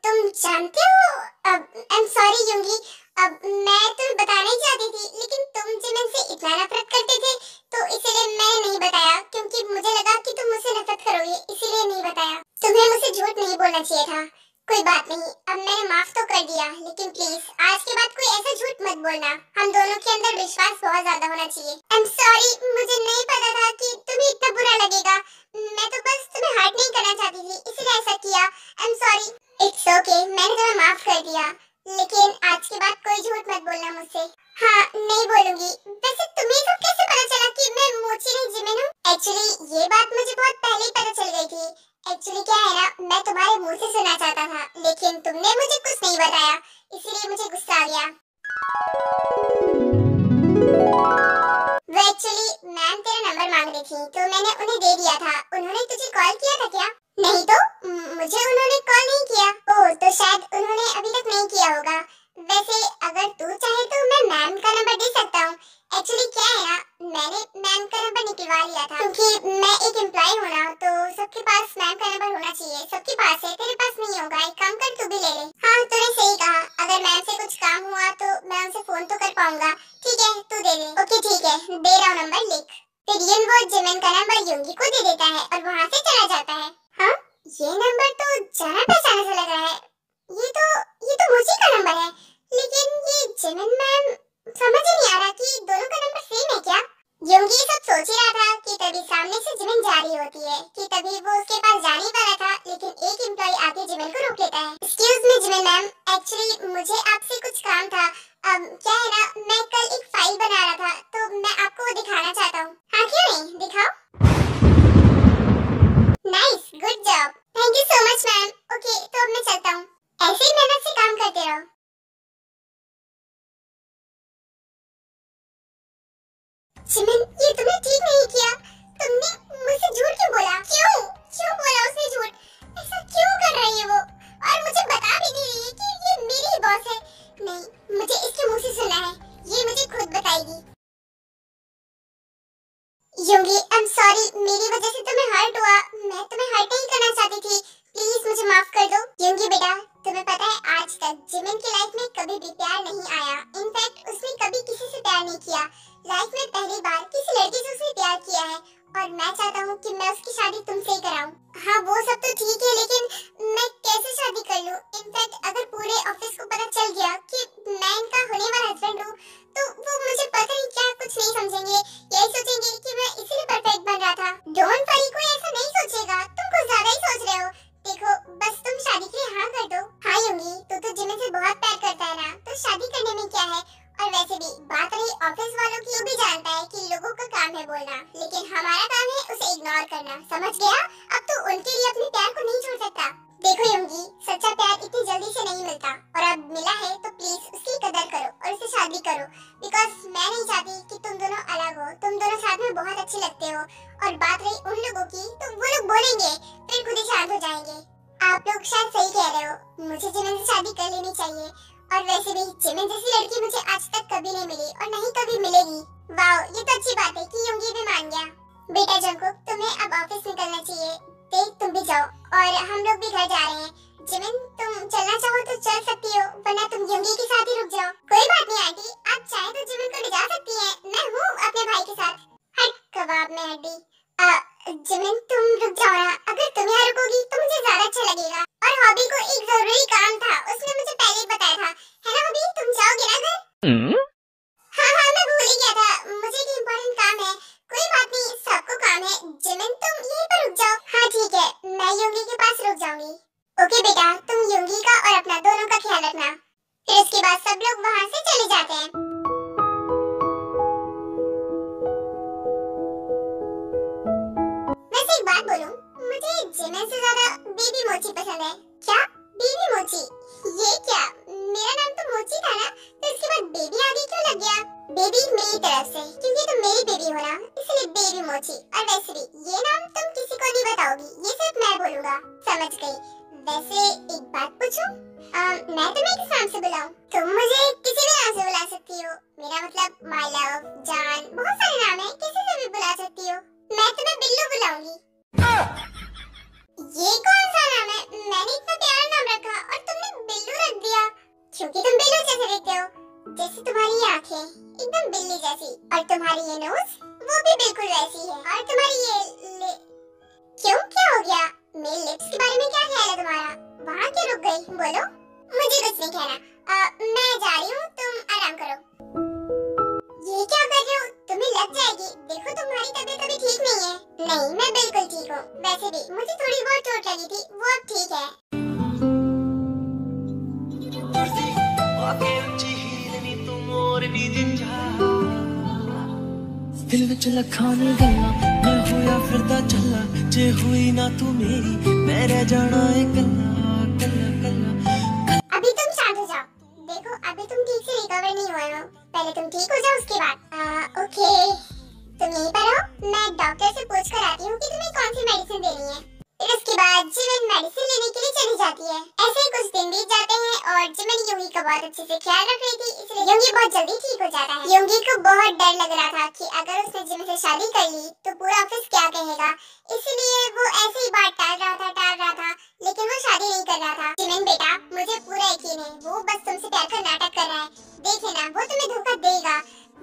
तुम जानते हो, I'm sorry यूंगी, मैं तुम्हें बताना ही चाहती थी, लेकिन तुम जिमिन से इतना नफरत करते थे तो इसलिए मैं नहीं बताया, क्योंकि मुझे लगा कि तुम मुझसे नफरत करोगे, इसीलिए नहीं बताया। तुम्हें मुझसे झूठ नहीं बोलना चाहिए था। कोई बात नहीं, अब मैंने माफ तो कर दिया, लेकिन प्लीज आज के बाद कोई ऐसा झूठ मत बोलना। हम दोनों के अंदर विश्वास बहुत ज्यादा होना चाहिए। I'm sorry, मुझे नहीं पता था कि तुम्हें इतना बुरा लगेगा। मैं तो बस तुम्हें हर्ट नहीं करना चाहती थी, इसलिए ऐसा किया। I'm sorry। It's okay, मैंने तुम्हें माफ कर दिया, लेकिन आज के बाद कोई झूठ मत बोलना मुझसे। हाँ, नहीं बोलूंगी। वैसे तुम्हें सब कैसे पता चला कि मैं मोची नहीं जिमिन हूँ? एक्चुअली ये बात मुझे बहुत पहले ही पता चल गई थी। एक्चुअली क्या है ना, मैं तुम्हारे मुंह से सुनना चाहता था, लेकिन तुमने मुझे कुछ नहीं बताया, इसीलिए मुझे गुस्सा आ गया। वो एक्चुअली मैम तेरा नंबर मांग रही थी, तो मैंने उन्हें दे दिया था। उन्होंने तुझे कॉल किया था क्या? नहीं तो मुझे उन्होंने कॉल नहीं किया। ओह, तो शायद उन्होंने अभी तक नहीं किया होगा। वैसे अगर तू चाहे तो मैं मैम का नंबर दे सकता हूँ। एक्चुअली क्या है ना, मैंने मैम का नंबर निकलवा लिया था, क्योंकि मैं एक एम्प्लॉय हूँ ना, तो सबके पास मैम का नंबर होना चाहिए। सबके पास है, तेरे पास नहीं होगा। एक काम कर, तू भी ले ले। हाँ, तूने सही कहा, अगर मैम से कुछ काम हुआ तो मैं उनसे फोन तो कर पाऊंगा। ठीक है, तू दे दे। ओके ठीक है, दे रहा हूँ नंबर, लिख। फिर ये वो जिमिन का नंबर यूंगी को दे देता है और वहाँ से चला जाता है। हाँ, ये नंबर तो जाना पहचाना सा लग रहा है। ये तो मुझे का नंबर है, लेकिन ये जिमिन मैम, समझ ही नहीं आ रहा कि दोनों का नंबर सेम है क्या। यूंगी सब सोच ही रहा था कि तभी सामने से जिमिन जा रही होती है, कि तभी वो उसके पास जाने वाला था, लेकिन एक एम्प्लॉय आके जिमिन को रोक लेता है। Excuse me Jimin ma'am, actually मुझे आपसे कुछ काम था। क्या है ना, मैं कल एक फाइल बना रहा था, तो मैं आपको वो दिखाना चाहता हूँ। हाँ क्यों नहीं, दिखाओ। Nice, good job, thank you so much ma'am. Okay, तो अब मैं चलता हूँ, ऐसे ही मेहनत से काम करते रहो। जिमिन, ये तुमने ठीक नहीं किया। तुमने मुझसे झूठ क्यों बोला? क्यों बोला उसने झूठ? ऐसा क्यों कर रही है वो? और मुझे बता भी नहीं रही है कि ये मेरी ही बॉस है। नहीं, मुझे इसके मुंह से सुनना है, ये मुझे खुद बताएगी। यूंगी, I'm sorry, मेरी वजह से तुम्हें हर्ट हुआ। मैं तुम्हें हर्ट जाएंगे। आप लोग शायद सही कह रहे हो, मुझे जिमिन से शादी कर लेनी चाहिए। और वैसे भी जिमिन जैसी लड़की मुझे आज तक कभी नहीं मिली और नहीं कभी मिलेगी। वाओ, ये तो अच्छी बात है कि योंगी भी मान गया। बेटा जंगकुक, तुम्हें अब ऑफिस निकलना चाहिए। देख, तुम भी जाओ और हम लोग भी घर जा रहे हैं। जिमिन, तुम चलना चाहो तो चल सकती हो, वरना तुम योंगी के साथ ही रुक जाओ। कोई बात नहीं आंटी, आप चाहे तो जिमिन को ले जा सकती हैं। मैं हूँ अपने भाई के साथ। हट कबाब में हड्डी। जिमिन, तुम रुक जाओ ना। अगर तुम यहाँ रुकोगी तो मुझे ज्यादा अच्छा लगेगा। और हॉबी को एक जरूरी काम था, उसने मुझे पहले ही बताया था। है ना हॉबी, तुम जाओगे ना घर? हाँ, मैं भूल ही गया था, मुझे एक इम्पोर्टेंट काम है। कोई बात नहीं, सबको काम है। जिमिन, तुम यहीं पर रुक जाओ। हाँ ठीक है, मैं योंगी के पास रुक जाऊंगी। ओके बेटा, तुम योंगी का और अपना दोनों का ख्याल रखना। फिर उसके बाद सब लोग वहाँ से चले जाते हैं। वैसे एक बात बोलूं, मुझे जिमिन से ज्यादा बेबी मोची पसंद है। क्या बेबी मोची? ये क्या, मेरा नाम तो मोची था ना, तो इसके बाद बेबी आगे क्यों लग गया? बेबी मेरी तरफ से, क्योंकि तुम मेरी बेबी हो ना, इसलिए बेबी मोची। और वैसे भी ये नाम तुम किसी को नहीं बताओगी, ये सिर्फ मैं बोलूंगा। समझ गई। वैसे एक बात पूछूं, मैं तुम्हें किस नाम से बुलाऊं? तुम मुझे किसी भी नाम से बुला सकती हो। मेरा मतलब माय लव, जान, बहुत सारे नाम है, किसी से भी बुला सकती हो। मैं तुम्हें बिल्लू बुलाऊंगी। ये कौन सा नाम है? मैंने इतना प्यारा नाम रखा और तुमने बिल्लू रख दिया। क्योंकि तुम बिल्लू जैसे दिखते हो, जैसे तुम्हारी आंखें एकदम बिल्ली जैसी, और तुम्हारी ये नोज वो भी बिल्कुल वैसी है, और तुम्हारी ये क्यों, क्या हो गया? मेरे लिप्स के बारे में क्या ख्याल है तुम्हारा? वहाँ क्यों रुक गई? बोलो। मुझे कुछ नहीं कहना। मैं जा रही हूँ, तुम आराम करो। ये क्या कर रहे हो? तुम्हें लग जाएगी। देखो, तुम्हारी तबीयत अभी ठीक नहीं है। नहीं, मैं बिल्कुल ठीक हूँ। वैसे भी मुझे थोड़ी बहुत चोट लगी थी, वो अब ठीक है। दिल विच लखां नी गल्लां, मैं होया फिरदा चला। जे हुई ना तू मेरी, मैं रह जाना है कल्ला कल्ला कल्ला। अभी तुम शांत हो जाओ। देखो, अभी तुम ठीक से रिकवर नहीं हुए हो। पहले तुम ठीक हो जाओ, उसके बाद। ओके, तुम यहीं पर हो। मैं डॉक्टर से पूछ कर आती हूँ कि तुम्हें कौन सी मेडिसिन देनी है। फिर उसके बाद जिमिन मेडिसिन लेने के लिए चली जाती है। ऐसे ही कुछ दिन बीत जाते हैं और जिमिन योंगी का बहुत अच्छे से ख्याल रख रही थी, इसलिए योंगी बहुत जल्दी ठीक हो जाता है। योंगी को बहुत डर लग रहा था कि अगर उसने जिमिन से शादी कर ली तो पूरा ऑफिस क्या कहेगा, इसलिए वो ऐसे ही बात टाल रहा था, लेकिन वो शादी नहीं कर रहा था। जिमिन बेटा, मुझे पूरा यकीन है वो बस तुमसे प्यार का नाटक कर रहा है। देखे ना, वो तुम्हें धोखा देगा।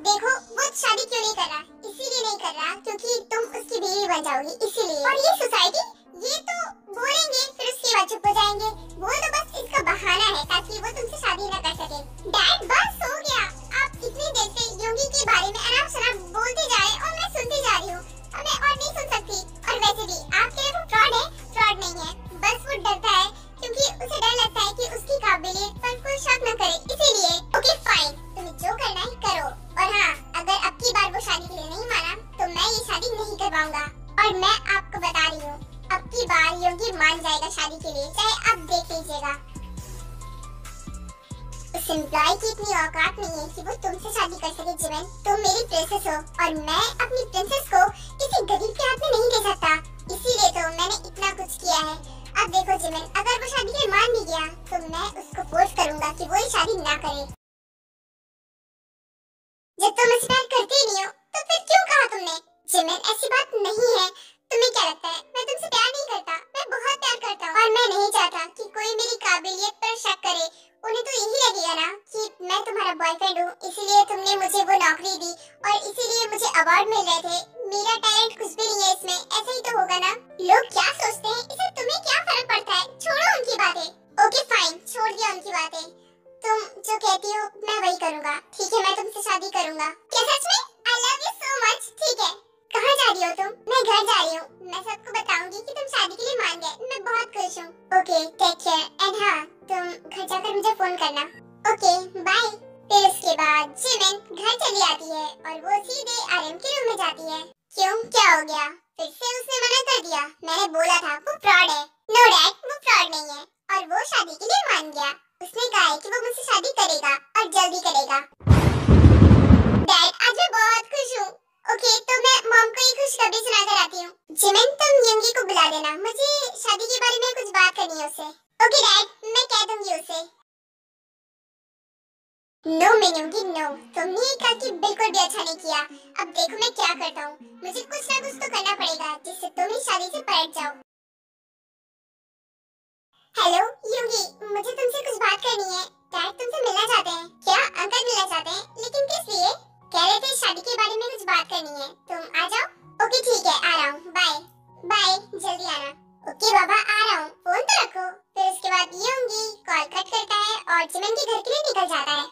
देखो, वो शादी क्यों नहीं कर रहा? इसीलिए नहीं कर रहा क्योंकि तुम उसकी बीवी बन जाओगी, इसीलिए। और ये सोसाइटी, ये तो बोलेंगे फिर उसके बाद चुप हो जाएंगे। वो तो बस इसका बहाना है ताकि वो तुमसे शादी न कर सके। डैड, बस हो गया। आप इतनी देर से योंगी के बारे में अनाप शनाप बोलते जा रहे हैं और मैं सुनती जा रही हूँ। अब मैं और नहीं सुन सकती। और वैसे भी आप कह रहे हो फ्रॉड है। फ्रॉड नहीं है, बस वो डरता है क्योंकि उसे डर लगता है कि उसकी काबिलियत पर कोई शक न करे, इसीलिए। ओके फाइन, तुम्हें जो करना है करो। और हाँ, अगर अब की बार वो शादी के लिए नहीं माना तो मैं ये शादी नहीं करवाऊंगा। और मैं आपको बता रही हूँ, अब की बार योंगी मान जाएगा शादी के लिए, चाहे अब देख लीजिएगा। उस एम्प्लॉय की इतनी औकात नहीं है कि वो तुमसे शादी कर सके। जिमिन, तुम मेरी प्रिंसेस हो और मैं अपनी प्रिंसेस को किसी गरीब के हाथ में नहीं दे सकता, इसीलिए तो मैंने इतना कुछ किया है। अब देखो जिमिन, अगर वो शादी के लिए मान भी गया तो मैं उसको फोर्स करूंगा कि वो ये शादी ना करे। जब तुम मुझसे प्यार करते ही नहीं हो तो फिर क्यों कहा तुमने? जिमिन, ऐसी बात नहीं है। तुम्हें क्या लगता है मैं तुमसे प्यार नहीं करता? मैं बहुत प्यार करता हूँ और मैं नहीं चाहता कि कोई मेरी काबिलियत पर शक करे। उन्हें तो यही लगेगा ना कि मैं तुम्हारा बॉयफ्रेंड हूँ, इसीलिए तुमने मुझे वो नौकरी दी और इसीलिए मुझे अवार्ड मिल रहे थे। मेरा टैलेंट कुछ भी नहीं है इसमें, ऐसा ही तो होगा ना? लोग क्या सोचते हैं इससे तुम्हें क्या फर्क पड़ता है? छोड़ो उनकी बातें। ओके फाइन, छोड़ दिया उनकी बातें। तुम जो कहती हो मैं वही करूँगा। ठीक है, मैं तुमसे शादी करूँगा। क्या सच में? I love you so much. ठीक है, कहाँ जा रही हो तुम? मैं घर जा रही हूँ। मैं सबको बताऊंगी कि तुम शादी के लिए मान गए। मैं बहुत खुश हूँ। ओके, टेक केयर एंड हाँ, तुम घर जाकर मुझे फोन करना। Okay, bye. फिर उसके बाद जिमिन घर चली आती है और वो सीधे आर्यन के रूम में जाती है। क्यों, क्या हो गया? फिर से उसने मना कर दिया। मैंने बोला था वो फ्रॉड है। नो डैड, वो फ्रॉड नहीं है और वो शादी के लिए मान गया। उसने कहा है कि वो मुझसे शादी करेगा और जल्दी करेगा। डैड, आज मैं बहुत खुश हूँ। ओके, तो मैं मॉम को ये खुशखबरी सुनाकर आती हूँ। जिमिन, तुम योंगी को बुला देना, मुझे शादी के बारे में कुछ बात करनी है उससे। ओके डैड, मैं कह दूंगी उसे। नो मिनूंगी नो, तुमने ये कहा कि बिल्कुल भी अच्छा नहीं किया। अब देखो मैं क्या करता हूँ, मुझे कुछ ना कुछ तो करना पड़ेगा जिससे तुम इस शादी से पलट जाओ। हेलो यूंगी, मुझे तुमसे कुछ बात करनी है। डैड तुमसे मिलना चाहते हैं। क्या अंकल मिलना चाहते हैं? लेकिन किस लिए? कह रहे थे शादी के बारे में कुछ बात करनी है। तुम आ जाओ। ओके ठीक है, आ रहा हूँ। बाय बाय, जल्दी आना। ओके बाबा, आ रहा हूँ। फोन तो रखो। फिर उसके बाद यूंगी कॉल कट करता है और जिमन के घर के लिए निकल जाता है।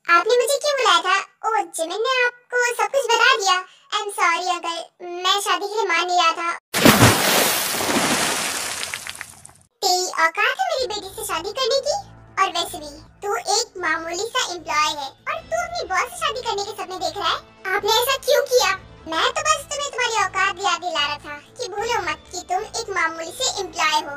आपने मुझे क्यों बुलाया था? ओह, जिमिन ने आपको सब कुछ बता दिया। आई एम सॉरी अंकल, मैं शादी के लिए मान नहीं रहा था। तेरी औकात है मेरी बेटी से शादी करने की? और वैसे भी तू एक मामूली सा एम्प्लॉय है और तू अपनी बॉस से शादी करने के सपने देख रहा है। आपने ऐसा क्यों किया? मैं तो बस तुम्हें तुम्हारी औकात याद दिला रहा था कि भूलो मत कि तुम एक मामूली से एम्प्लॉय हो।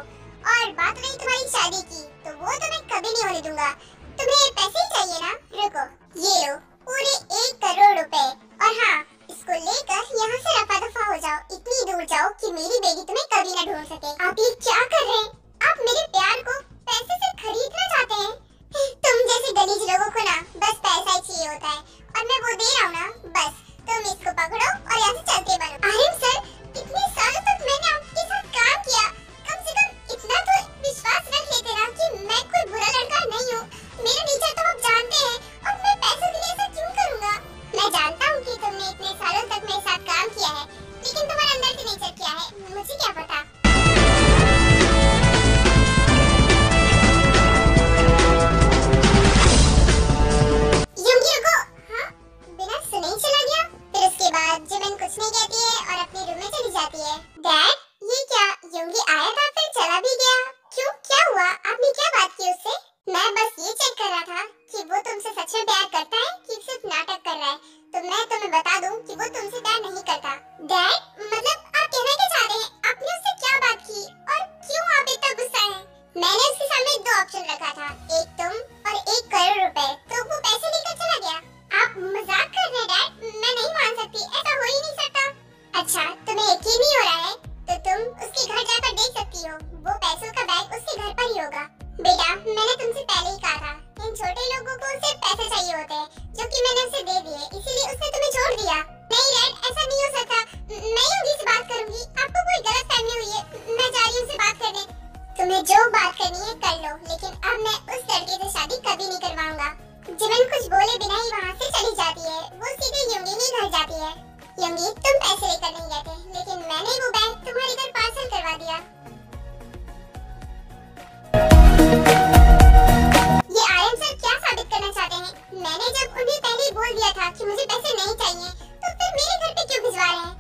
और बात रही तुम्हारी शादी की, तो वो तो मैं कभी नहीं होने दूंगा। तुम्हें पैसे ही चाहिए ना? रुको, ये लो पूरे 1 करोड़ रुपए। और हाँ, इसको लेकर यहाँ से रफा दफा हो जाओ, इतनी दूर जाओ कि मेरी बेटी तुम्हें कभी न ढूंढ सके। आप ये क्या कर रहे हैं? आप मेरे प्यार को पैसे से खरीदना चाहते हैं? तुम जैसे गलीज लोगों को ना बस पैसा ही चाहिए होता है और मैं वो दे रहा हूँ ना। बस तुम इसको पकड़ो और यहाँ से चलते बनो। आर्यन सर, इतने सालों तक मैंने आपके साथ काम किया, कम से कम इतना तो विश्वास रख लेते ना कि मैं कोई बुरा लड़का नहीं हूँ। मेरा नेचर तो आप जानते हैं और मैं पैसों के लिए ऐसा क्यों करूँगा? मैं जानता हूँ कि तुमने इतने सालों तक मेरे साथ काम किया है, लेकिन तुम्हारा अंदर का नेचर क्या है मुझे क्या पता। तुम्हें जो बात करनी है कर लो, लेकिन अब मैं उस लड़के से शादी कभी नहीं करवाऊंगा। जिमिन कुछ बोले बिना ही वहाँ से चली जाती है। वो सीधे यंगी के घर जाती है। यंगी, तुम पैसे लेकर नहीं गए थे, लेकिन मैंने वो बैग तुम्हारे घर पार्सल करवा दिया। ये आर्यन सर क्या साबित करना चाहते हैं? मैंने जब उन्हें पहले ही बोल दिया था कि मुझे पैसे नहीं चाहिए, तो फिर मेरे घर पे क्यों भिजवा रहे हैं?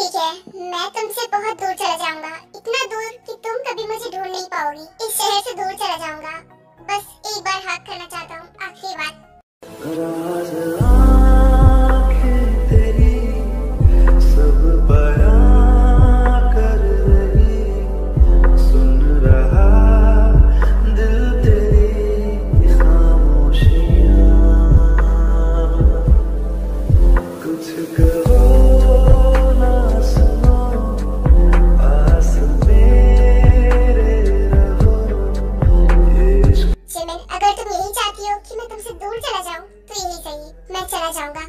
ठीक है, मैं तुमसे बहुत दूर चला जाऊंगा, इतना दूर कि तुम कभी मुझे ढूंढ नहीं पाओगी। इस शहर से दूर चला जाऊंगा। बस एक बार हाथ करना चाहता हूँ, आखिरी बार। राज आँखें तेरी सब बयां कर रही, सुन रहा दिल तेरी खामोशियां। कुछ कहो ना सुनो, पास मेरे रहो। जिमिन, अगर तुम यही चाहती हो कि मैं तुमसे दूर चला जाऊं, तो यही सही, मैं चला जाऊंगा।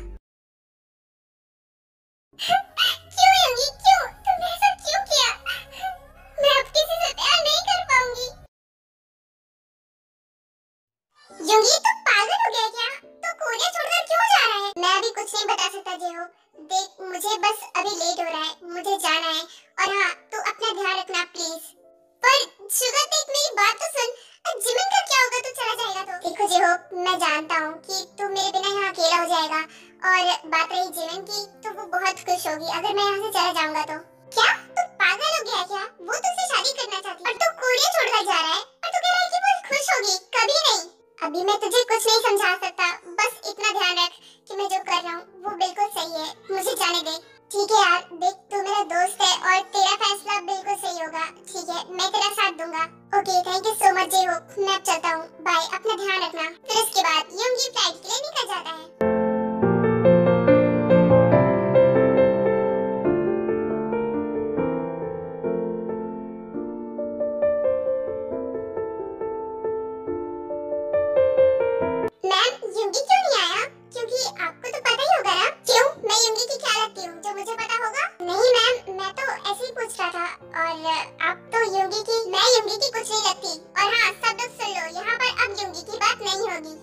क्यों योंगी, क्यों? तुमने ऐसा क्यों किया? मैं अब किसी से प्यार नहीं कर पाऊंगी। योंगी, तुम पागल हो गया क्या? तो कोरिया छोड़कर क्यों जा रहा है? मैं अभी कुछ नहीं बता सकता जेहो। देख, मुझे बस अभी लेट हो रहा है, मुझे जाना है। और हाँ, तू अपना ध्यान रखना प्लीज। पर शुगर, देख मेरी बात तो सुन। जिमिन का क्या होगा, तू चला जाएगा तो? देखो जेहो, मैं जानता हूँ कि तू मेरे बिना यहाँ अकेला हो जाएगा। और बात रही जिमिन की, तो वो बहुत खुश होगी अगर मैं यहाँ से चला जाऊंगा तो। क्या तू पागल हो गया क्या? वो तुझसे शादी करना चाहती है और तू कोरिया छोड़कर जा रहा है और तू कह रहा है कि वो खुश होगी? कभी नहीं। अभी मैं तुझे कुछ नहीं समझा सकता, बस इतना ध्यान रख कि मैं जो कर रहा हूँ वो बिल्कुल सही है। मुझे जाने दे। ठीक है यार, देख तू मेरा दोस्त है और तेरा फैसला बिल्कुल सही होगा। ठीक है, मैं तेरा साथ दूंगा। Okay, thank you so much जेहो। मैं अब चलता हूँ, बाय। अपना ध्यान रखना। फिर उसके बाद योंगी फ्लाइट के लिए निकल जाता है। मैम, योंगी क्यों नहीं आया? क्योंकि आपको तो पता ही होगा ना। क्यों? मैं योंगी की क्या लगती हूँ जो मुझे पता होगा? नहीं मैम, मैं तो ऐसे ही पूछ रहा था। और आप तो योंगी की, मैं योंगी की कुछ नहीं लगती। और हाँ, सब लोग सुन लो, यहाँ पर अब योंगी की बात नहीं होगी।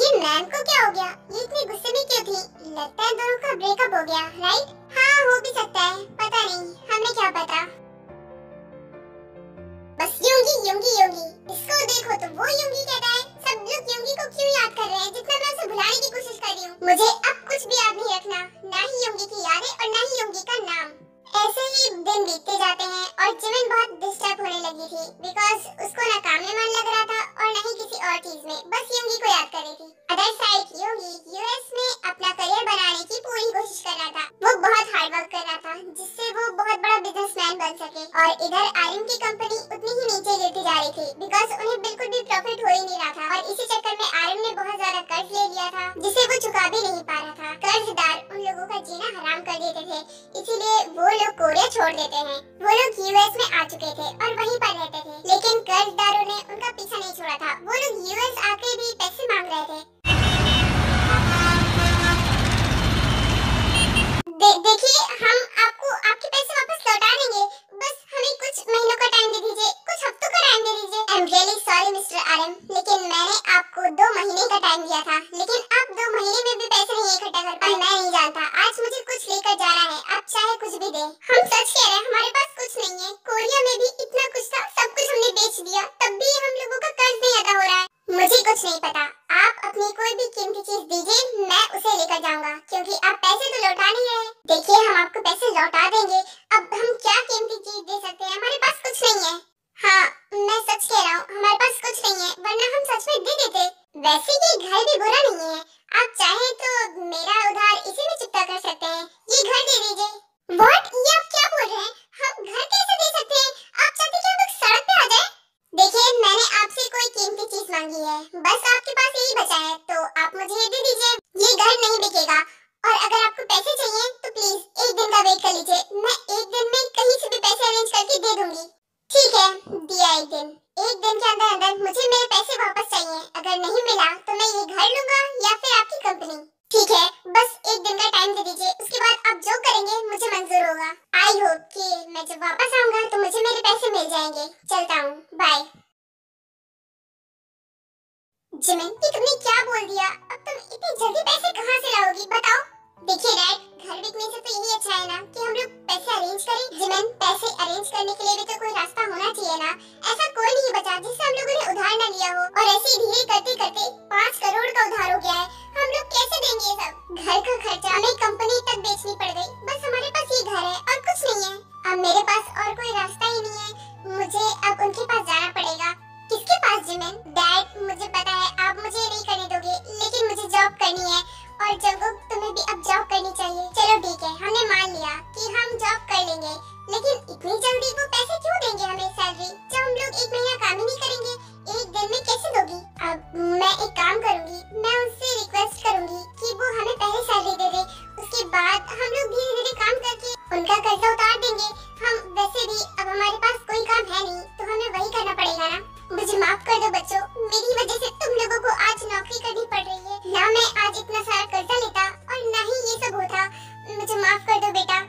ये मैम को क्या हो गया? ये इतने गुस्से में क्यों थी? लगता है दोनों का ब्रेकअप हो गया, राइट? हाँ, हो भी सकता है, पता नहीं, हमें क्या पता। बस योंगी योंगी योंगी, इसको देखो तो वो योंगी कहता है। सब लोग योंगी को क्यों याद कर रहे हैं जितना मैं उसे भुलाने की कोशिश कर रही हूँ? मुझे अब कुछ भी याद नहीं रखना, ना ही योंगी की यादें और ना ही योंगी का नाम। ऐसे ही दिन बीतते जाते हैं और जिमिन बहुत डिस्टर्ब होने लगी थी बिकॉज उसको ना काम में मन लग रहा था और ना ही किसी और चीज में, बस योंगी को याद कर रही थी। अदर साइड योंगी यूएस में अपना करियर बनाने की पूरी कोशिश कर रहा था। वो बहुत हार्ड वर्क कर रहा था जिससे वो बहुत बड़ा बिजनेसमैन बन सके। और इधर आर्यन की कंपनी उतनी ही नीचे गिरती जा रही थी बिकॉज उन्हें बिल्कुल भी प्रॉफिट हो ही नहीं रहा था। और इसी चक्कर में आर्यन ने बहुत ज्यादा कर्ज ले लिया था जिसे वो चुका भी नहीं पा रहा था। कर्जदार उन लोगों का जीना हराम कर देते थे, इसीलिए वो लोग कोरिया छोड़ देते हैं। वो लोग यूएस में आ चुके थे और वहीं पर रहते थे, लेकिन कर्जदारों ने उनका पीछा नहीं छोड़ा था। वो लोग यूएस आके भी पैसे मांग रहे थे। देखिए, हम आपको आपके पैसे वापस लौटा देंगे, बस हमें कुछ महीनों का टाइम दे दीजिए, कुछ हफ्तों का टाइम दे दीजिए। I am really sorry mister Aryan, लेकिन मैंने आपको 2 महीने का टाइम दिया था, लेकिन आप 2 महीने में भी पैसे नहीं इकट्ठा कर पाए। मैं नहीं जानता, आज मुझे कुछ लेकर जाना है, आप चाहे कुछ भी दें। हम सच कह रहे हैं, हमारे पास कुछ नहीं है। कोरिया में भी इतना कुछ था, सब कुछ हमने बेच दिया, तब भी हम लोगों का कर्ज नहीं अदा हो रहा है। मुझे कुछ नहीं पता, आप अपनी कोई भी कीमती चीज दीजिए, मैं उसे लेकर जाऊंगा, क्योंकि आप पैसे तो लौटा नहीं रहे। देखिए, हम आपको पैसे लौटा देंगे, अब हम क्या कीमती चीज दे सकते हैं? हमारे पास कुछ नहीं है। हाँ, मैं सच कह रहा हूँ, हमारे पास कुछ नहीं है, वरना हम सच में दे देते। वैसे ये घर भी बुरा नहीं है, आप चाहे तो मेरा उधार इसी में चुकता कर सकते हैं। ये घर दे दीजिए। व्हाट? ये आप क्या बोल रहे हैं? हम घर कैसे दे सकते हैं? आप चाहते हैं कि हम लोग सड़क पे आ जाए? देखिए, मैंने आपसे कोई कीमती चीज मांगी है, बस आपके पास यही बचा है, तो आप मुझे ये दे दीजिए। ये घर नहीं बिकेगा, और अगर आपको पैसे चाहिए तो प्लीज 1 दिन का वेट कर लीजिए, मैं 1 दिन में कहीं से भी पैसे अरेंज करके दे दूंगी। ठीक है, दिया 1 दिन। 1 दिन के अंदर अंदर मुझे मेरे पैसे वापस चाहिए। अगर नहीं मिला तो मैं ये घर लूंगा या फिर आपकी कंपनी। ठीक है, बस 1 दिन का टाइम दे दीजिए, उसके बाद आप जो करेंगे मुझे मंजूर होगा। आई होप कि मैं जब वापस आऊंगा तो मुझे मेरे पैसे मिल जाएंगे। चलता हूँ, बाय। जिमिन, तुमने क्या बोल दिया? अब तुम इतनी जल्दी पैसे कहाँ से लाओगी, बताओ? देखिए डैड, घर बिकने से तो यही अच्छा है ना कि हम लोग पैसे अरेंज करें। जिमिन, पैसे अरेंज करने के लिए भी तो कोई रास्ता होना चाहिए ना। ऐसा कोई नहीं बचा जिससे हम लोगों ने उधार न लिया हो, और ऐसे धीरे करते करते 5 करोड़ का उधार हो गया है। हम लोग कैसे देंगे ये सब? घर का खर्चा, हमें कंपनी तक बेचनी पड़ेगी। लेनी चाहिए। चलो ठीक है, हमने मान लिया कि हम जॉब कर लेंगे, लेकिन इतनी जल्दी वो पैसे क्यों देंगे हमें सैलरी, जब हम लोग 1 महीना काम ही नहीं करेंगे? 1 दिन में कैसे दोगी? अब मैं एक काम करूंगी, मैं उनसे रिक्वेस्ट करूंगी कि वो हमें पहले सैलरी दे दे, उसके बाद हम लोग धीरे धीरे काम करके उनका कर्जा उतार देंगे। हम वैसे भी अब हमारे पास कोई काम है नहीं, तो हमें वही करना पड़ेगा ना। मुझे माफ कर दो बच्चों, मेरी वजह से तुम लोगों को आज नौकरी करनी पड़ रही है। ना मैं आज इतना सारा कर्जा लेता और ना ही ये सब होता। मुझे माफ कर दो बेटा।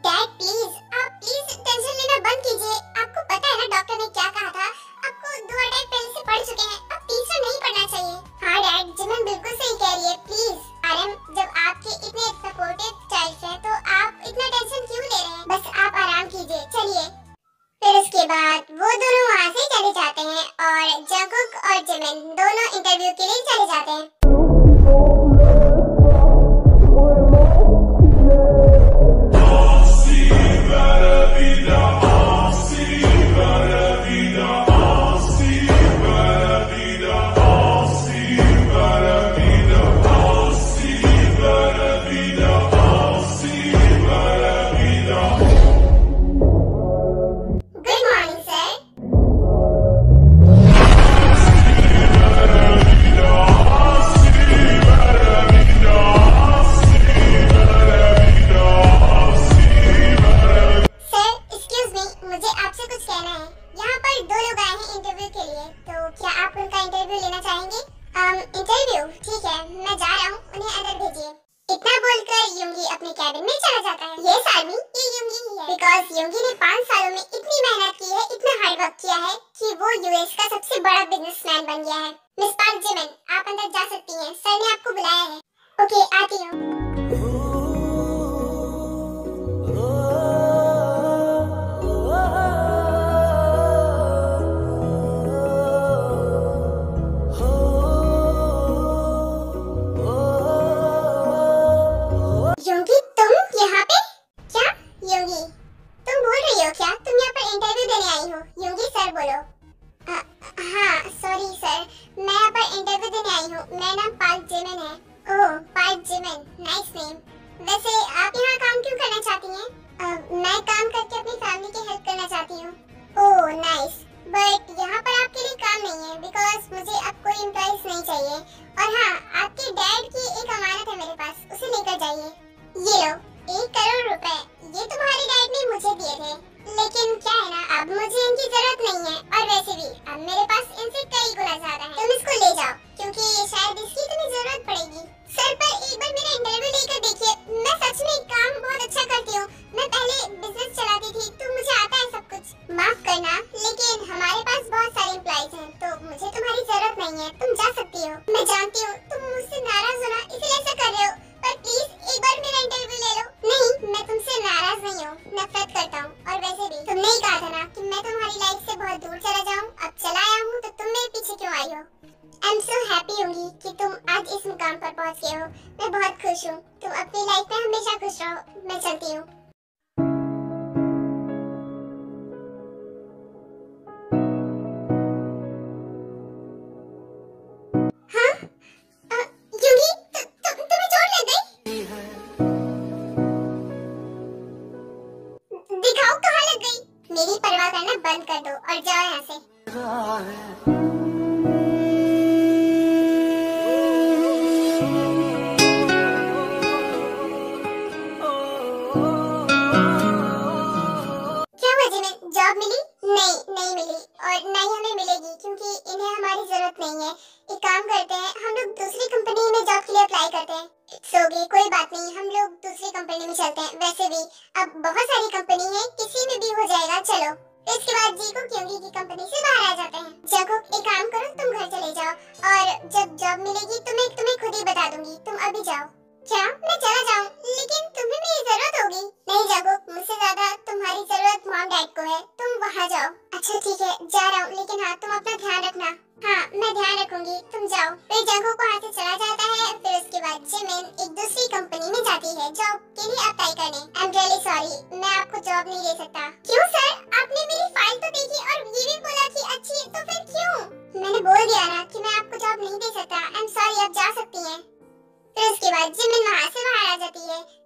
डैड प्लीज, आप प्लीज टेंशन लेना बंद कीजिए। आपको पता है ना डॉक्टर ने क्या कहा था? आपको 2 अटैक पहले से पड़ चुके हैं, अब तीसरा नहीं पड़ना चाहिए। हाँ डैड, जिमन बिल्कुल सही कह रही है। प्लीज आरएम, जब आपके इतने सपोर्टिव चाइल्ड है तो आप इतना टेंशन क्यों ले रहे हैं? बस आप आराम कीजिए, चलिए। फिर उसके बाद वो दोनों वहाँ से चले जाते हैं और जंगकुक और जिमिन दोनों इंटरव्यू के लिए चले जाते हैं।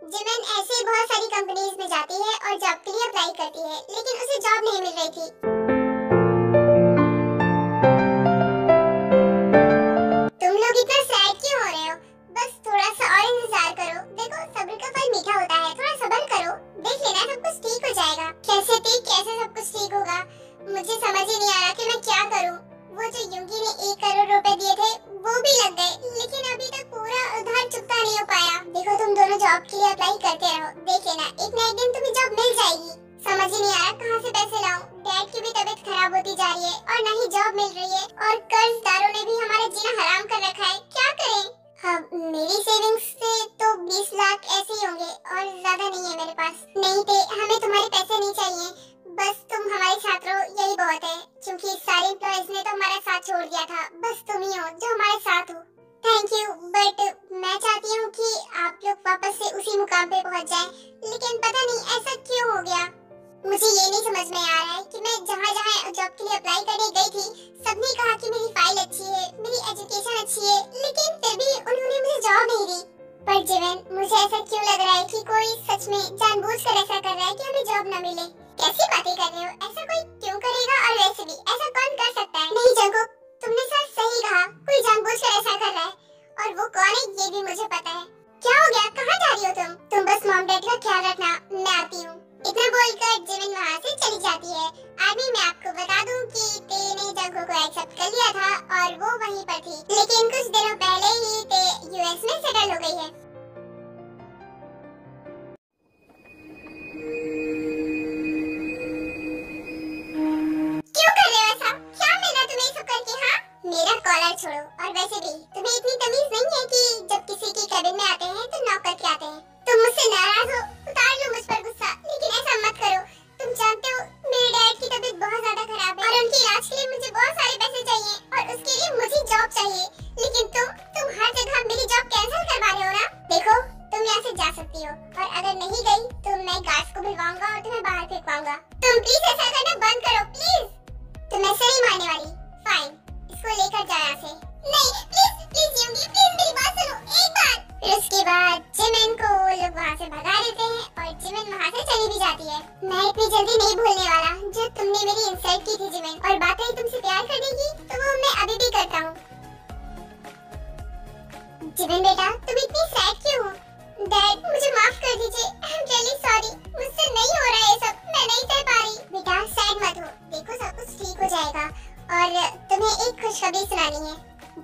जिमिन ऐसे ही बहुत सारी कंपनीज में जाती है और जॉब के लिए अप्लाई करती है, लेकिन उसे जॉब नहीं मिल रही थी। तुम लोग इतना सैड क्यों हो रहे हो? बस थोड़ा सा और इंतजार करो। देखो सब्र का फल मीठा होता है, थोड़ा सब्र करो, देख लेना सब कुछ ठीक हो जाएगा। कैसे सब कुछ ठीक होगा? मुझे समझ ही नहीं आ रहा कि मैं क्या करूं। वो जो युंगी ने 1 करोड़ रुपए दिए थे वो भी लग गए, लेकिन अभी तक पूरा उधार चुकता नहीं हो पाया। देखो तुम दोनों जॉब के लिए अप्लाई करते रहो, देख लेना एक ना एक दिन तुम्हें जॉब मिल जाएगी। समझ ही नहीं आ रहा कहाँ से पैसे लाऊं। डैड की भी तबीयत खराब होती जा रही है और ना ही जॉब मिल रही है, और कर्जदारों ने भी हमारा जीना हराम कर रखा है। क्या करें? मेरी सेविंग्स से तो 20 लाख ऐसे ही होंगे और ज्यादा नहीं है मेरे पास। नहीं थे, हमें तुम्हारे पैसे नहीं चाहिए, बस तुम हमारे साथ रहो, यही बहुत है। क्योंकि सारे एम्प्लॉयज ने तो हमारा साथ छोड़ दिया था, बस तुम ही हो जो हमारे साथ हो। थैंक यू, बट मैं चाहती हूँ कि आप लोग वापस से उसी मुकाम पे पहुँच जाएं, लेकिन पता नहीं ऐसा क्यों हो गया। मुझे ये नहीं समझ में आ रहा है कि मैं जहाँ जॉब के लिए अप्लाई करने गई थी, सबने कहा कि मेरी फाइल अच्छी है, मेरी एजुकेशन अच्छी है, लेकिन फिर भी उन्होंने मुझे जॉब नहीं दी। पर जीवन, मुझे ऐसा क्यों लग रहा है कि कोई सच में जानबूझकर ऐसा कर रहा है कि हमें जॉब न मिले। कैसी बातें कर रहे हो? ऐसा कोई क्यों करेगा? और वैसे भी ऐसा कौन कर सकता है? नहीं जंगकुक, तुमने सही कहा, कोई जानबूझकर ऐसा कर रहा है, और वो कौन है ये भी मुझे पता है। क्या हो गया? कहाँ जा रही हो तुम बस मॉम डैड का ख्याल रखना, मैं आती हूँ। इतना बोलकर जिमिन वहाँ से चली जाती है। आदमी, मैं आपको बता दूं कि ते ने जंगकुक को एक्सेप्ट कर लिया था और वो वहीं पर थी, लेकिन कुछ दिनों पहले ही ते यूएस में सेटल हो गई है। क्यों कर रहे हो ऐसा? क्या मिला तुम्हें सब करके? हाँ, मेरा कॉलर छोड़ो, और वैसे भी तुम्हें इतनी तमीज नहीं है कि जब किसी की कैबिन में आते हैं तो नॉक करके आते हैं। तुम मुझसे नाराज हो, उतार लो मुझ पर गुस्सा, लेकिन ऐसा मत करो। तुम जानते हो मेरे डैड की तबीयत बहुत ज्यादा खराब है और उनके इलाज के लिए मुझे बहुत सारे पैसे चाहिए, और उसके लिए मुझे जॉब चाहिए, लेकिन तुम हर जगह मेरी जॉब कैंसिल करवा रहे हो ना। देखो तुम यहाँ से जा सकती हो, और अगर नहीं गई तो मैं गार्ड्स को बुलवाऊंगा और तुम्हें बाहर फेंकवाऊंगा। तुम प्लीज ऐसा करना बंद करो, प्लीज। तुम ऐसे नहीं मारने वाली। फाइन, इसको लेकर जा यहाँ से। नहीं प्लीज युंगी, प्लीज मेरी बात सुनो एक बार। फिर उसके बाद जिमिन को लोग वहाँ से भगा देते हैं और जिमिन वहाँ से चली भी जाती है। मैं इतनी जल्दी नहीं भूलने वाला जो तुमने मेरी इंसल्ट की थी जिमिन, और बात रही तुमसे प्यार करने की, तो वो मैं अभी भी करता हूँ। जिमिन बेटा, तुम इतनी सैड क्यों हो? डैड मुझे माफ कर दीजिए, आई एम रियली सॉरी, मुझसे नहीं हो रहा है सब, मैं नहीं सह पा रही। बेटा सैड मत हो, देखो सब कुछ ठीक हो जाएगा, और तुम्हें एक खुशखबरी सुनानी है।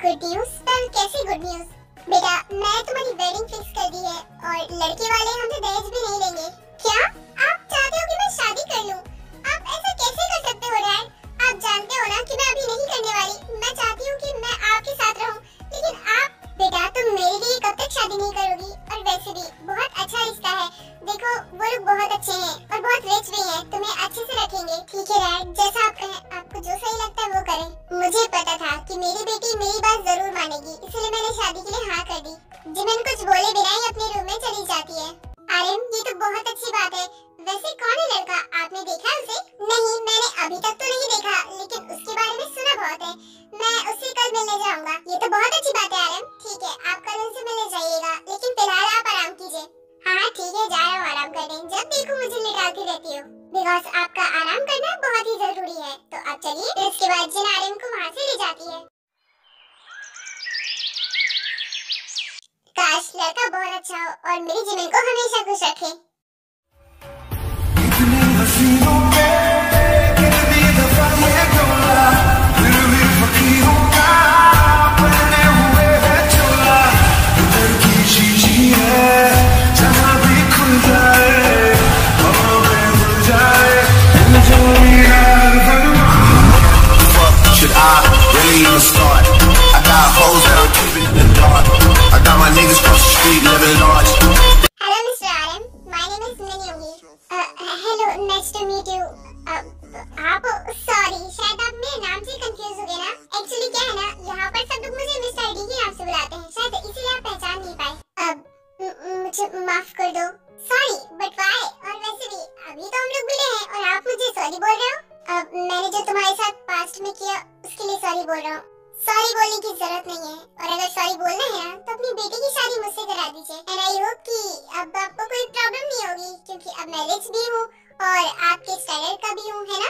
Good news? पर कैसी गुड न्यूज? बेटा मैं तुम्हारी वेडिंग फिक्स कर दी है, और लड़के वाले हमसे दहेज भी नहीं लेंगे। क्या आप चाहते हो कि मैं शादी कर लूं? आप ऐसा कैसे कर सकते हो डैड? आप जानते हो ना कि मैं अभी नहीं करने वाली। मैं चाहती हूँ कि मैं आपके साथ रहूं, लेकिन आप बेटा तुम मेरे लिए कब तक शादी नहीं करोगी? और वैसे भी बहुत अच्छा रिश्ता है, देखो वो लोग बहुत अच्छे हैं और बहुत रिच भी हैं, तुम्हें अच्छे से रखेंगे। ठीक है डैड, जैसा आप कहें, आपको जो सही लगता है वो करें। मुझे पता था कि मेरी बेटी मेरी बात जरूर मानेगी, इसलिए मैंने शादी के लिए हाँ कर दी। जिमिन कुछ बोले बिना ही अपने रूम में चली जाती है। आर्यन, ये तो बहुत अच्छी बात है। वैसे कौन है लड़का? आपने देखा उसे? नहीं, मैंने अभी तक तो नहीं देखा, लेकिन उसके बारे में सुना बहुत है। मैं उससे कल मिलने जाऊंगा। ये तो बहुत अच्छी बात है आर्यन। ठीक है, आप कल उनसे मिलने जाइएगा, लेकिन फिलहाल आप आराम कीजिए। हाँ ठीक है, जा रहा हूँ आराम करने। जब देखो मुझे लेटाती रहती हो, बिकॉज आपका आराम करना बहुत ही जरूरी है। तो आप चलिए। फिर उसके बाद जिन आर्यन को वहाँ से ले जाती है। काश लड़का बहुत अच्छा हो और मेरी जिमिन को हमेशा खुश रखे। इतनी हसीनों पे कितनी दफा ये डोला, फिर भी फकीरों का पहने हुए है चोला। दिल की शीशी है, जहाँ भी खुल जाए, हवा में घुल जाए, दिल जो यार Fuck, should I really even start? I got hoes that I'm keeping in the dark. I got my niggas cross the street living large. Hello Mr. Aryan, my name is Minyogi. Hello, nice to meet you. आप सॉरी, शायद आप मेरे नाम से कंफ्यूज हो गए ना। एक्चुअली क्या है ना, यहाँ पर सब लोग मुझे मिस आईडी के नाम से बुलाते हैं, शायद इसीलिए आप पहचान नहीं पाए। मुझे माफ कर दो। Sorry, but why? और वैसे भी अभी तो हम लोग मिले हैं और आप मुझे सॉरी बोल रहे हो? मैंने जो तुम्हारे साथ पास्ट में किया उसके लिए सॉरी बोल रहा हूँ। सॉरी बोलने की जरूरत नहीं है, और अगर सॉरी बोलना है ना तो अपनी बेटी की शादी मुझसे करा दीजिए। एंड आई होप कि अब आपको क्योंकि अब मैं रिच भी हूँ और आपके स्टैंडर्ड का भी हूँ, है ना?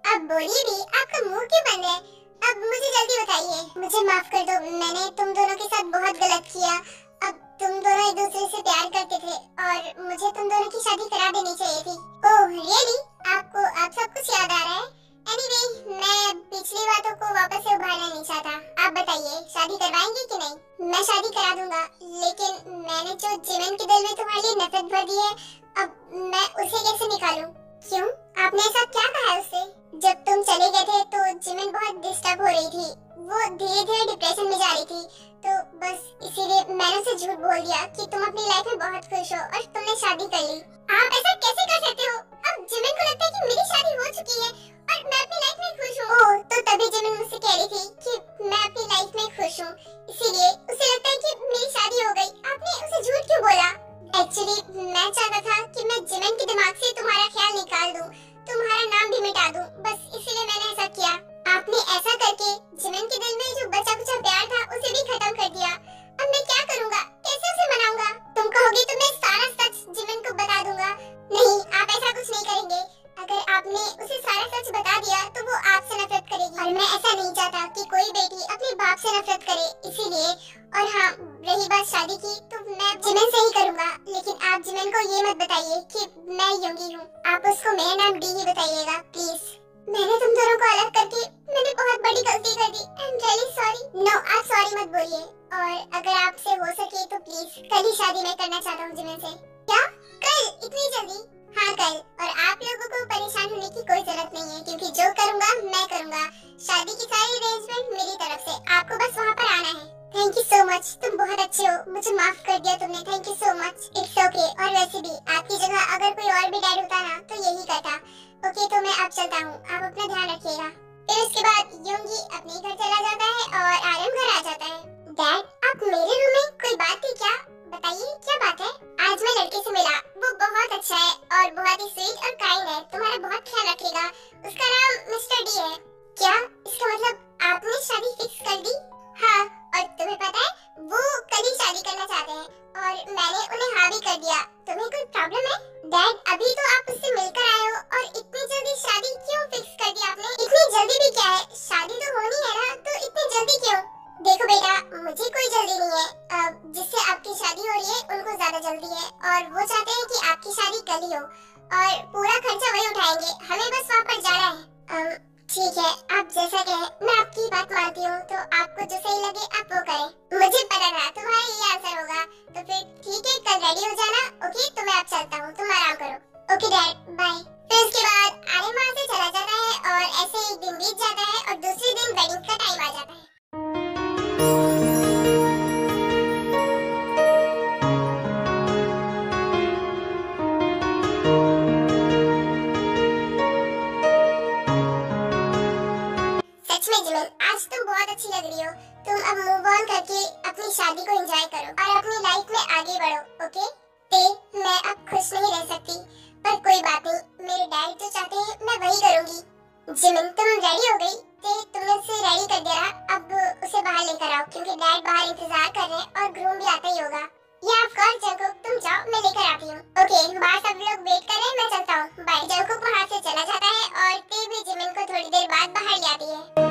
अब बोलिए भी, आपका मुंह क्यों बंद है? अब मुझे जल्दी बताइए। मुझे माफ कर दो, मैंने तुम दोनों के साथ बहुत गलत किया। अब तुम दोनों एक दूसरे से प्यार करते थे और मुझे तुम दोनों की शादी करा देनी चाहिए थी। Oh really? आपको आप सब कुछ याद आ रहा है? एनीवे, मैं पिछली बातों को वापस से उभारना नहीं चाहता। आप बताइए, शादी करवाएंगे कि नहीं? मैं शादी करा दूंगा, लेकिन मैंने जो जिमिन के दिल में तुम्हारे लिए नफरत भर दी है, अब मैं उसे कैसे निकालूं? क्यों? आपने ऐसा क्या कहा है उससे? जब तुम चले गए थे तो जिमिन बहुत डिस्टर्ब हो रही थी। वो धीरे धीरे डिप्रेशन में जा रही थी, तो बस इसीलिए मैंने उसे झूठ बोल दिया कि तुम अपनी लाइफ में बहुत खुश हो और तुमने शादी कर ली। आप ऐसा कैसे कर सकते हो? अब जिमिन को लगता है कि मेरी शादी हो चुकी है और मैं अपनी लाइफ में खुश हूँ। ओह, तो तभी जिमिन मुझसे कह रही थी कि मैं अपनी लाइफ में खुश हूँ, इसीलिए उसे लगता है कि मेरी शादी हो गई। आपने उसे झूठ क्यों बोला? एक्चुअली मैं चाहता था कि मैं जिमिन के दिमाग से तुम्हारा ख्याल निकाल दूं, तुम्हारा नाम भी मिटा दूं, बस इसीलिए मैंने ऐसा किया। आपने ऐसा करके जिमिन के दिल में जो बचा कुचा प्यार था उसे भी खत्म कर दिया। अब मैं क्या करूंगा? कैसे उसे मनाऊंगा? तुम कहोगे तो मैं सारा सच जिमिन को बता दूंगा। नहीं, आप ऐसा कुछ नहीं करेंगे। अगर आपने उसे सारा सच बता दिया तो वो आपसे नफरत करेगी और मैं ऐसा नहीं चाहता कि कोई बेटी अपने बाप से नफरत करे, इसीलिए। और हाँ, रही बात शादी की, तो मैं जिमिन से ही करूंगा, लेकिन आप जिमिन को ये मत बताइए कि मैं योंगी हूँ। आप उसको मेरा नाम डी ही बताइएगा प्लीज। मैंने तुम दोनों को अलग करके मैंने बहुत बड़ी गलती कर दी। I am really sorry. No, आप सॉरी मत बोलिए, और अगर आपसे हो सके तो प्लीज कल ही शादी मैं करना चाहता हूँ जिमिन से। क्या कल? इतनी जल्दी? हाँ कल। और आप लोगों को परेशान होने की कोई जरूरत नहीं है, क्योंकि जो करूँगा मैं करूँगा। शादी की सारी अरेंजमेंट मेरी तरफ से, आपको बस वहाँ पर आना है। थैंक यू सो मच, तुम बहुत अच्छे हो, मुझे माफ कर दिया तुमने। Thank you so much. It's okay. और वैसे भी आपकी जगह अगर कोई और भी डैड होता ना तो यही करता। ओके, तो मैं अब चलता हूँ, आप अपना ध्यान रखिएगा। फिर उसके बाद योंगी अपने घर चला जाता है और आर्यन घर आ जाता है। डैड, आप मेरे रूम में? कोई बात थी क्या? बताइए क्या बात है? आज मैं लड़के से मिला, वो बहुत अच्छा है और बहुत ही स्वीट और काइंड है, तुम्हारा बहुत ख्याल रखेगा। उसका नाम मिस्टर डी है। क्या? इसका मतलब आपने शादी फिक्स कर दी? हाँ, और तुम्हें पता है वो कल ही शादी करना चाहते हैं और मैंने उन्हें हाँ भी कर दिया। तुम्हें कोई प्रॉब्लम है? डैड, अभी तो आप उससे मिलकर आए हो और इतनी जल्दी शादी क्यों फिक्स कर दी आपने? इतनी जल्दी भी क्या है? शादी तो होनी है ना, तो इतनी जल्दी क्यों? देखो बेटा, मुझे कोई जल्दी नहीं है। जिससे आपकी शादी हो रही है उनको ज्यादा जल्दी है और वो चाहते हैं कि आपकी शादी कल ही हो और पूरा खर्चा वही उठाएंगे, हमें बस वहाँ पर जाना है। ठीक है, आप जैसा कहें, मैं आपकी बात मानती हूँ, तो आपको जो सही लगे आप वो करें। मुझे पता था तुम्हारा ये आंसर होगा, तो फिर ठीक है, कल रेडी हो जाना। ओके, तो मैं अब चलता हूँ, तुम आराम करो। Okay dad, bye. फिर उसके बाद आर्यन वहाँ से चला जाता है और ऐसे एक दिन बीत जाता है और दूसरे दिन वेडिंग का टाइम आ जाता है। आज तुम बहुत अच्छी लग रही हो। तुम अब मूव ऑन करके अपनी शादी को एंजॉय करो और अपनी लाइफ में आगे बढ़ो। ओके? मैं अब खुश नहीं रह सकती, पर कोई बात नहीं, मेरे डैड जो चाहते हैं मैं वही करूंगी। जिमिन, तुम रेडी हो गई? तुमने उसे रेडी कर दिया, अब उसे बाहर लेकर आओ, क्योंकि डैड बाहर इंतजार कर रहे हैं और ग्रूम भी आता ही होगा। या ऑफ कोर्स जंकुक, तुम जाओ, मैं लेकर आती हूँ। ओके, बाहर सब लोग वेट कर रहे हैं, मैं चलता हूँ। बाय। जंकुक वहाँ से चला जाता है और ते भी जिमिन को थोड़ी देर बाद बाहर ले आती है।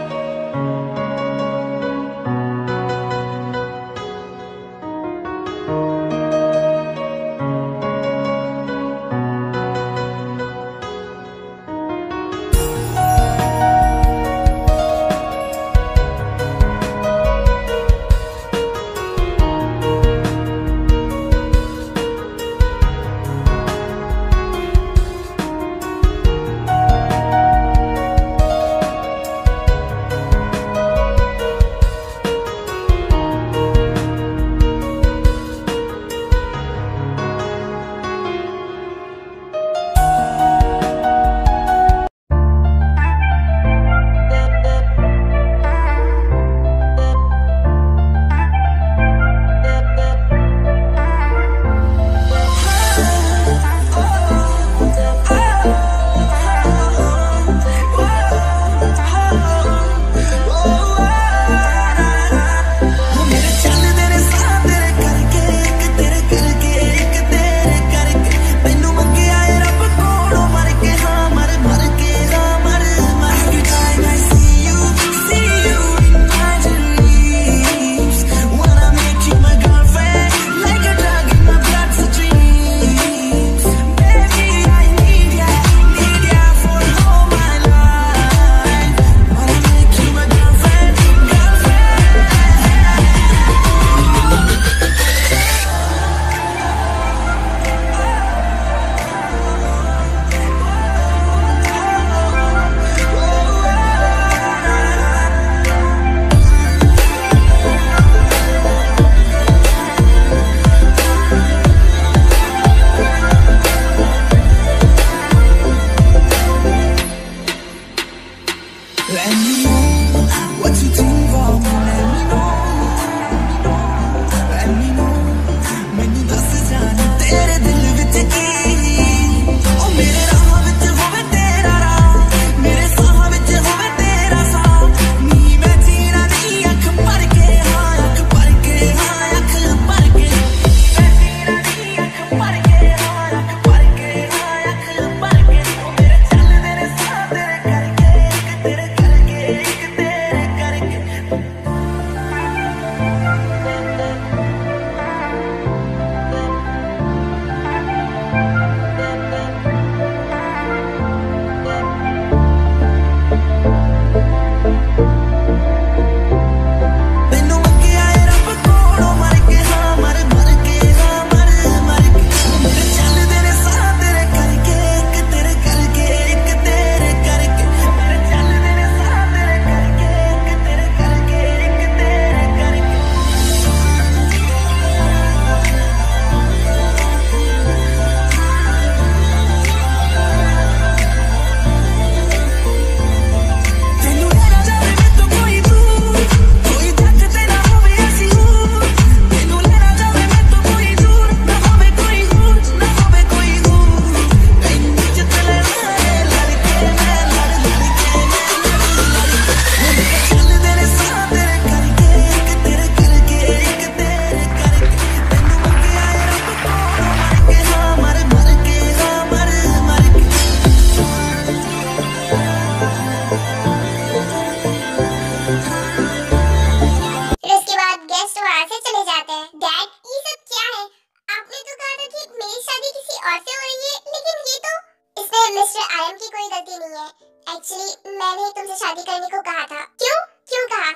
आयम की कोई गलती नहीं है। एक्चुअली मैंने तुमसे शादी करने को कहा था। क्यों कहा?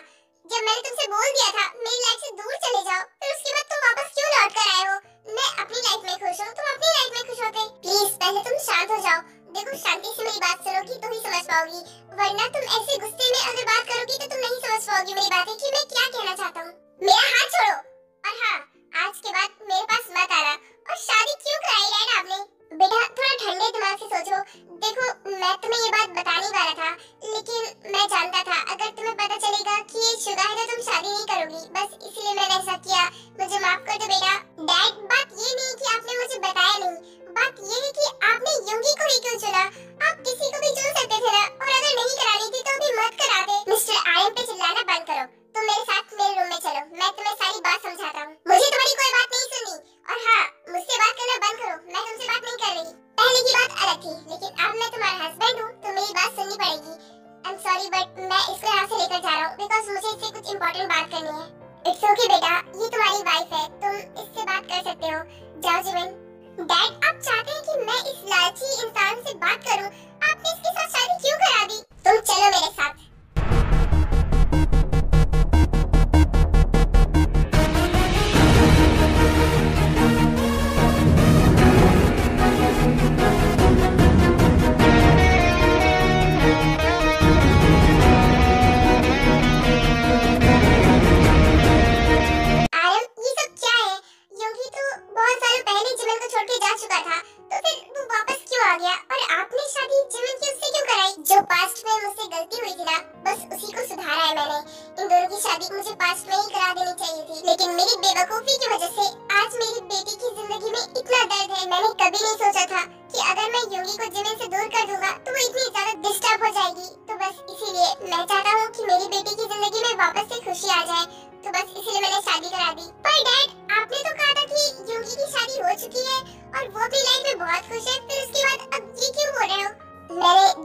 जब मैंने तुमसे बोल दिया था मेरी लाइफ से दूर चले जाओ, फिर उसके बाद तुम वापस क्यों लौट कर आए हो? मैं अपनी लाइफ में खुश हूँ, तुम अपनी लाइफ में खुश होते। प्लीज पहले तुम शांत हो जाओ। देखो शांति से मेरी बात सुनोगी तो ही समझ पाओगी, वरना तुम ऐसे गुस्से में अगर बात करोगी तो तुम नहीं समझ पाओगी मेरी बातें कि मैं क्या कहना चाहता हूँ। मेरा हाथ छोड़ो, और हाँ, आज के बाद मेरे पास मत आना। और शादी क्यों कराई डैड आपने? बेटा थोड़ा ठंडे दिमाग से सोचो। देखो मैं तुम्हें ये बात बताने वाला था, लेकिन मैं जानता था अगर तुम्हें पता चलेगा कि ये शुदा है तो तुम शादी नहीं करोगी, बस इसलिए मैंने ऐसा किया। मुझे माफ कर दो बेटा। डैड बात ये नहीं कि आपने मुझे बताया नहीं, बात ये है कि आपने युंगी को ही क्यों चुना? आप किसी को भी चुन सकते थे ना, और अगर नहीं करानी थी तो अभी मत कराते। मिस्टर आयन पे चिल्लाना बंद करो। तुम मेरे साथ मेरे रूम में चलो, मैं तुम्हें सारी बात समझाता हूँ। मुझे तुम्हारी कोई बात नहीं सुननी। और हाँ, मुझसे बात करना बंद करो, मैं तुमसे बात नहीं कर रही। पहले की बात अलग थी, लेकिन अब मैं तुम्हारा हस्बैंड हूँ तो मेरी बात सुननी पड़ेगी। आई एम सॉरी बट मैं इसको यहाँ से लेकर जा रहा हूँ बिकॉज मुझे इससे कुछ इम्पोर्टेंट बात करनी है। इट्स ओके बेटा, ये तुम्हारी वाइफ है, तुम इससे बात कर सकते हो। जाओ जीवन। डैड आप चाहते हैं कि मैं इस लालची इंसान से बात करूं? आपने इसके साथ शादी क्यों करा दी? तुम चलो मेरे साथ।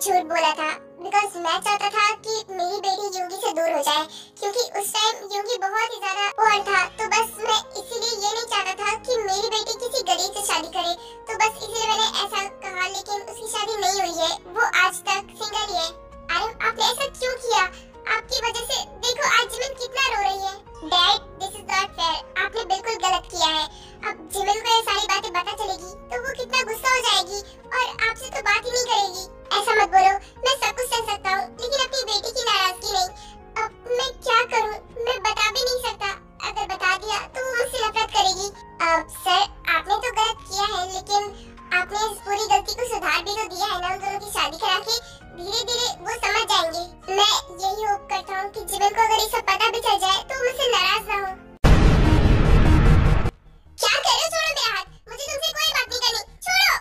झूठ बोला था बिकॉज मैं चाहता था कि मेरी बेटी युंगी से दूर हो जाए, क्योंकि उस टाइम युंगी बहुत ही ज्यादा पोअर था। तो बस मैं इसीलिए ये नहीं चाहता था कि मेरी बेटी किसी गरीब से शादी करे, तो बस इसलिए मैंने ऐसा कहा। लेकिन उसकी शादी नहीं हुई है, वो आज तक सिंगल ही है। अरे आपने ऐसा क्यों किया? आपकी वजह से देखो आज जिमिन कितना रो रही है। Dad this is not fair, आपने बिल्कुल गलत किया है। अब जिमिन को ये सारी बातें पता चलेगी तो वो कितना गुस्सा हो जाएगी और आपसे तो बात ही नहीं करेगी। ऐसा मत बोलो, मैं सब कुछ सह सकता हूँ लेकिन अपनी बेटी की नाराजगी नहीं। अब मैं क्या करूँ? मैं बता भी नहीं सकता, अगर बता दिया तो वो मुझसे नफरत करेगी। सर आपने तो गलत किया है, लेकिन आपने इस पूरी गलती को सुधार भी तो दिया है ना। उन दोनों की शादी करा के धीरे धीरे वो समझ जाएंगे। मैं यही होप करता हूँ कि जीवन को अगर ये सब पता भी चल जाए तो मुझसे नाराज ना हो। क्या कर रहे हो? छोड़ो मेरा हाथ, मुझे तुमसे कोई बात नहीं करनी, छोड़ो।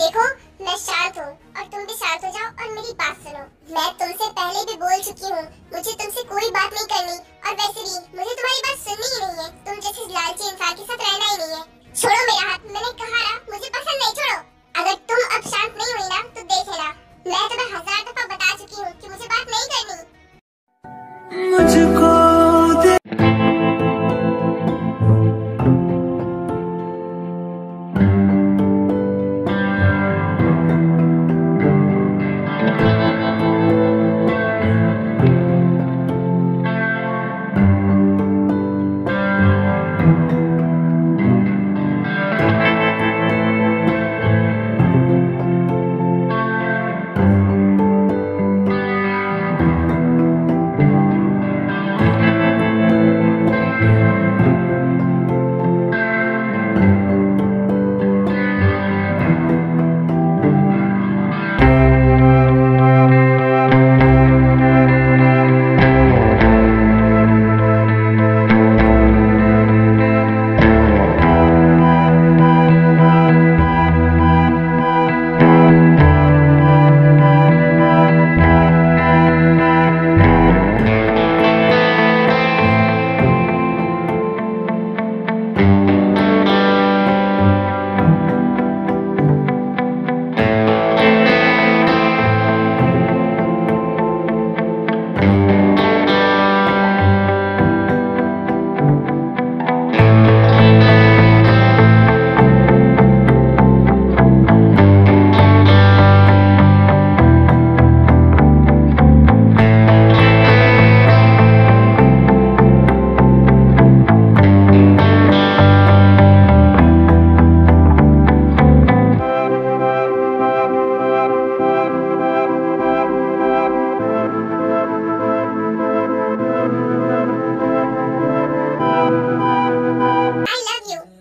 देखो मैं शांत हूँ और तुम भी शांत हो जाओ और मेरी बात सुनो। मैं तुमसे पहले भी बोल चुकी हूँ, मुझे तुमसे कोई बात नहीं करनी, और वैसे भी मुझे तुम्हारी बात सुननी ही नहीं है। तुम जैसे लालची इंसान के साथ रहना ही नहीं है। छोड़ो मेरा हाथ, मैंने कहा ना मुझे पसंद नहीं, छोड़ो। अगर तुम अब शांत नहीं हुई ना तो देख लेना, मैं तुम्हें 1000 दफा बता चुकी हूँ कि मुझे बात नहीं करनी। मुझको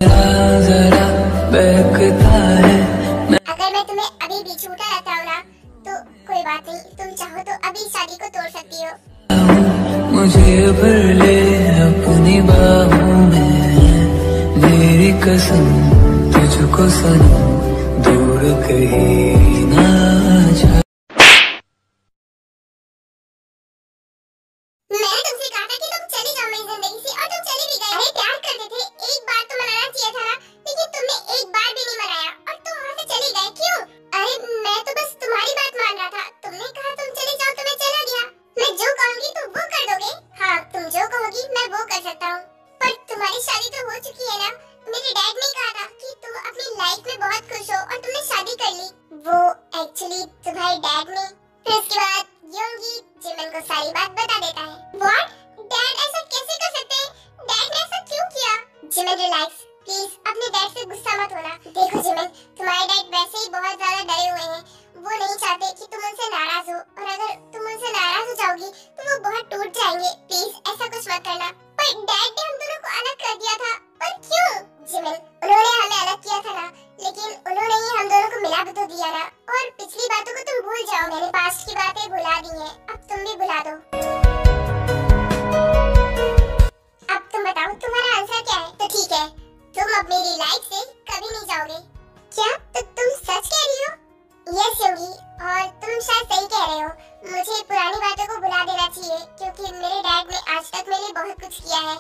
जरा बहकता है। अगर मैं तुम्हें अभी भी छूटा रहता हूँ ना तो कोई बात नहीं, तुम चाहो तो अभी शादी को तोड़ सकती हो। मुझे भर ले अपनी बाहों में, मेरी कसम तुझको सनम दूर कहीं ना जा। मैंने तुमसे कहा था कि तुम चली जाओ मेरी जिंदगी से और तुम चली भी गई। अरे प्यार करते थे, एक बार तो मनाना चाहिए था ना, लेकिन तुमने एक बार भी नहीं मनाया और तुम वहाँ से चली गए। क्यों? अरे मैं तो बस तुम्हारी बात मान रहा था, तुमने कहा तुम चले जाओ तो मैं चला गया। मैं जो कहूँगी तुम वो कर दोगे? हाँ, तुम जो कहोगी मैं वो कर सकता हूँ, पर तुम्हारी शादी तो हो चुकी है ना। मेरे डैड ने कहा था कि तुम अपनी लाइफ में बहुत खुश हो और तुमने शादी कर ली। वो एक्चुअली तुम्हारे डैड ने। फिर उसके बाद योंगी जिमिन को सारी बात बता देता है। व्हाट? डैड ऐसा कैसे कर सकते हैं? डैड ने ऐसा क्यों किया? जिमिन रिलैक्स प्लीज, अपने डैड से गुस्सा मत होना। देखो जिमिन, तुम्हारे डैड वैसे ही बहुत ज्यादा डरे हुए हैं, वो नहीं चाहते कि तुम उनसे नाराज हो, और अगर तुम उनसे नाराज हो जाओगी तो वो बहुत टूट जाएंगे। प्लीज ऐसा कुछ मत करना। पर डैड ने हम दोनों को अलग कर दिया था। पर क्यों? जिमिन, उन्होंने हमें अलग किया था ना, लेकिन उन्होंने ही हम दोनों को मिला भी तो दिया ना। और पिछली बातों को तुम भूल जाओ, मैंने पास्ट की बातें भुला दी हैं, अब तुम भी भुला दो। अब तुम बताओ तुम्हारा आंसर क्या है? तो ठीक है, तुम अब मेरी लाइफ से कभी नहीं जाओगे। क्या? तो तुम सच कह रही हो? यस योगी, और तुम शायद सही कह रहे हो। मुझे पुरानी बातों को भुला देना चाहिए, क्योंकि मेरे डैड ने आज तक मेरे लिए बहुत कुछ किया है।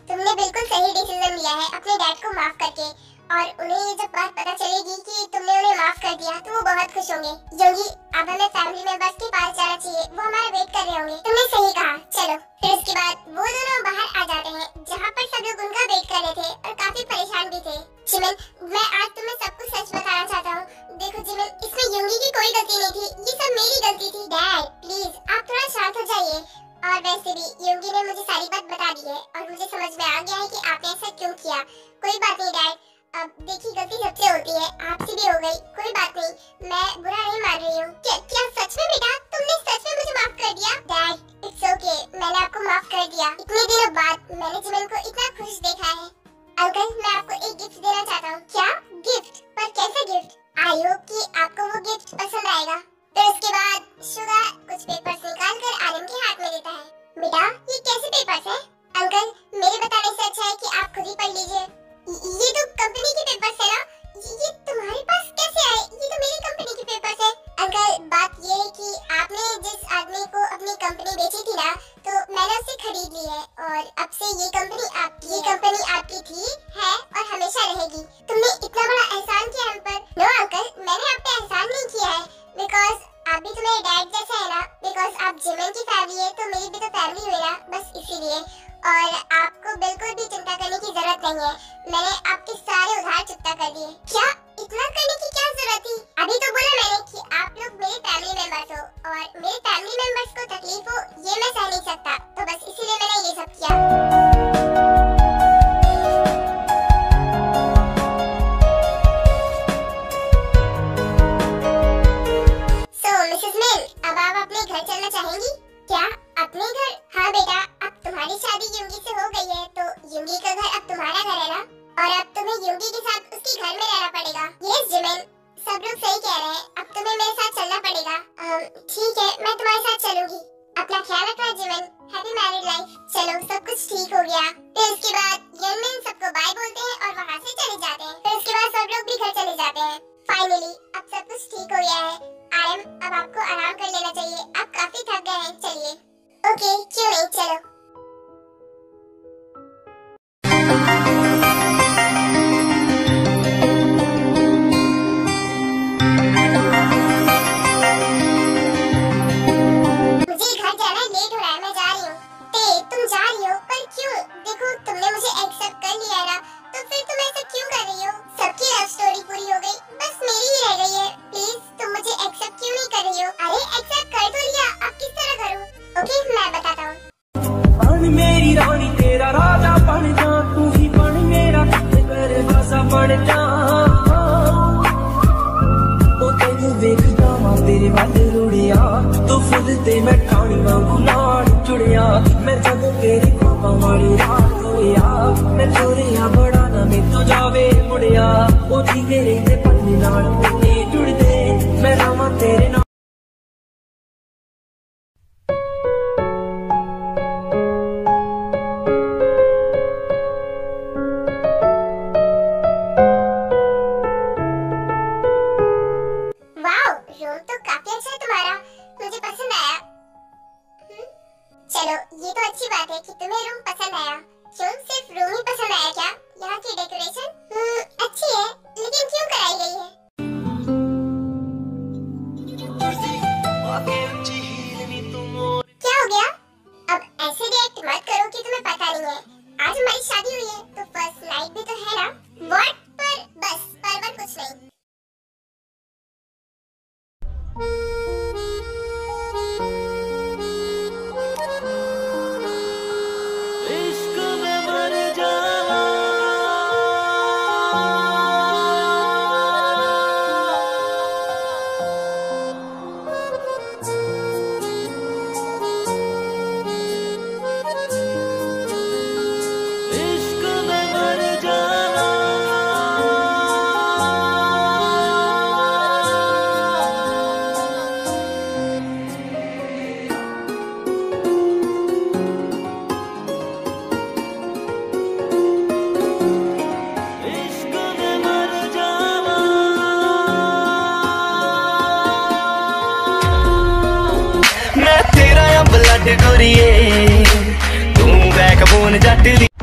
तुमने बिल्कुल सही डिसीजन लिया है अपने डैड को माफ करके, और उन्हें ये जब बात पता चलेगी कि तुमने उन्हें माफ कर दिया तो वो बहुत खुश होंगे। योगी, अब हमें फैमिली मेंबर्स के पास जाना चाहिए, वो हमारा वेट कर रहे होंगे। तुमने सही कहा, चलो। फिर उसके बाद वो दोनों बाहर आ जाते हैं, जहाँ पर सब लोग उनका वेट कर रहे थे और काफी परेशान भी थे। जिमिन, मैं आज तुम्हें सब कुछ सच बताना चाहता हूँ। देखो जिमिन, इसमें योगी की कोई गलती नहीं थी, ये सब मेरी गलती थी। डैड प्लीज आप थोड़ा शांत हो जाइए। और वैसे भी योगी ने मुझे सारी बात बता दी है और मुझे समझ में आ गया है कि आपने ऐसा क्यों किया। कोई बात नहीं डैड, अब देखिए गलती सबसे होती है, आपसे भी हो गई, कोई बात नहीं, मैं बुरा नहीं मान रही हूँ। क्या सच में बेटा तुमने सच में मुझे माफ कर दिया? डैड इट्स ओके, मैंने आपको माफ कर दिया। इतने दिनों बाद मैंने जिमिन को इतना खुश देखा है। अंकल, मैं आपको एक गिफ्ट देना चाहता हूँ। क्या गिफ्ट? पर कैसा गिफ्ट? आई होप कि आपको वो गिफ्ट पसंद आएगा। फिर उसके बाद शुगा कुछ पेपर्स निकाल कर आलम के हाथ में देता है। बेटा ये कैसे पेपर्स हैं? अंकल, मेरे बताने से अच्छा है कि आप खुद ही पढ़ लीजिए। ये तो कंपनी के पेपर्स है ना, ये तुम्हारे पास कैसे आए? ये तो मेरी कंपनी के पेपर्स है। अंकल, बात ये है कि आपने जिस आदमी को अपनी कंपनी बेची थी ना, तो मैंने उससे खरीद ली है, और अब से ये कंपनी आपकी थी, है और हमेशा रहेगी। तुमने इतना बड़ा एहसान किया हम पर। नो अंकल, मैंने आप पे एहसान नहीं किया है, बिकॉज आप भी तो मेरे डैड जैसा है ना। बिकॉज आप जिमिन की फैमिली है तो मेरी भी तो फैमिली हुई ना, बस इसीलिए। और आपको बिल्कुल भी चिंता करने की जरूरत नहीं है, मैंने आपके सारे उधार चुकता कर दिए। क्या? इतना करने की क्या जरूरत थी? अभी तो बोला मैंने कि आप लोग मेरे फैमिली मेंबर्स हो, और मेरे फैमिली मेंबर्स को तकलीफ हो ये मैं सह नहीं सकता, तो बस इसीलिए मैंने ये सब किया। मिसेस मिल, अब आप अपने घर चलना चाहेंगी? क्या अपने घर? हाँ बेटा, अब तुम्हारी शादी युंगी से हो गई है, तो युंगी का घर अब तुम्हारा घर है ना, और अब तुम्हें युंगी के साथ उसके घर में रहना पड़ेगा। यस जिमिन, सब लोग सही कह रहे हैं, अब तुम्हें मेरे साथ चलना पड़ेगा। ठीक है, मैं तुम्हारे साथ चलूंगी। अपना ख्याल रखना जिमिन, हैप्पी मैरिड लाइफ। चलो सब कुछ ठीक हो गया। फिर उसके बाद यनमिन सबको बाय बोलते हैं और वहाँ से चले जाते हैं। फिर उसके बाद सब लोग भी घर चले जाते हैं। फाइनली अब सब कुछ ठीक हो गया है। आरम, अब आपको आराम कर लेना चाहिए, आप काफी थक गए हैं। चलिए। ओके, क्यों नहीं, चलो। मुझे घर जाना है, लेट हो रहा है, मैं जा रही हूँ। तुम जा रही हो? पर क्यों? देखो तुमने मुझे एक्सेप्ट कर लिया है ना, तो फिर तुम ऐसा क्यों कर रही हो? सबकी लव स्टोरी पूरी हो गई, बस मेरी ही रह गई है। प्लीज तुम मुझे एक्सेप्ट क्यों नहीं कर रही हो? अरे एक्सेप्ट कर तो लिया, अब किस तरह करूँ? ओके, मैं बताता हूँ। बन मेरी रानी तेरा राजा बन जा, तू ही बन मेरा तेरे वासा बन जा। ओ तेनू देख जावां तेरे वाल रुड़िया, तू फुल ते मैं ठाणी वांगू नाल जुड़िया। मैं जदों तेरे ख्वाबां वाली रात होया, मैं चोरिया बड़ा ना मैं तो जाग लिया ओ ठीके रहते पत्नी नाल पुन्नी जुड़दे मैं रावां तेरे नाल। रोल तो काफी अच्छा है तुम्हारा, मुझे पसंद आया। चलो ये तो अच्छी बात है कि तुम्हें रूम पसंद आया। क्यों सिर्फ रूम ही पसंद आया क्या? यहाँ की डेकोरेशन अच्छी है, लेकिन क्यों कराई गई है? क्या हो गया? अब ऐसे रिएक्ट मत करो कि तुम्हें पता नहीं है। आज हमारी शादी हुई है तो फर्स्ट नाइट भी तो है ना। व्हाट? पर बस पर कुछ नहीं। तेरा ब्लड गोरिए तू बैकबोन जट दी।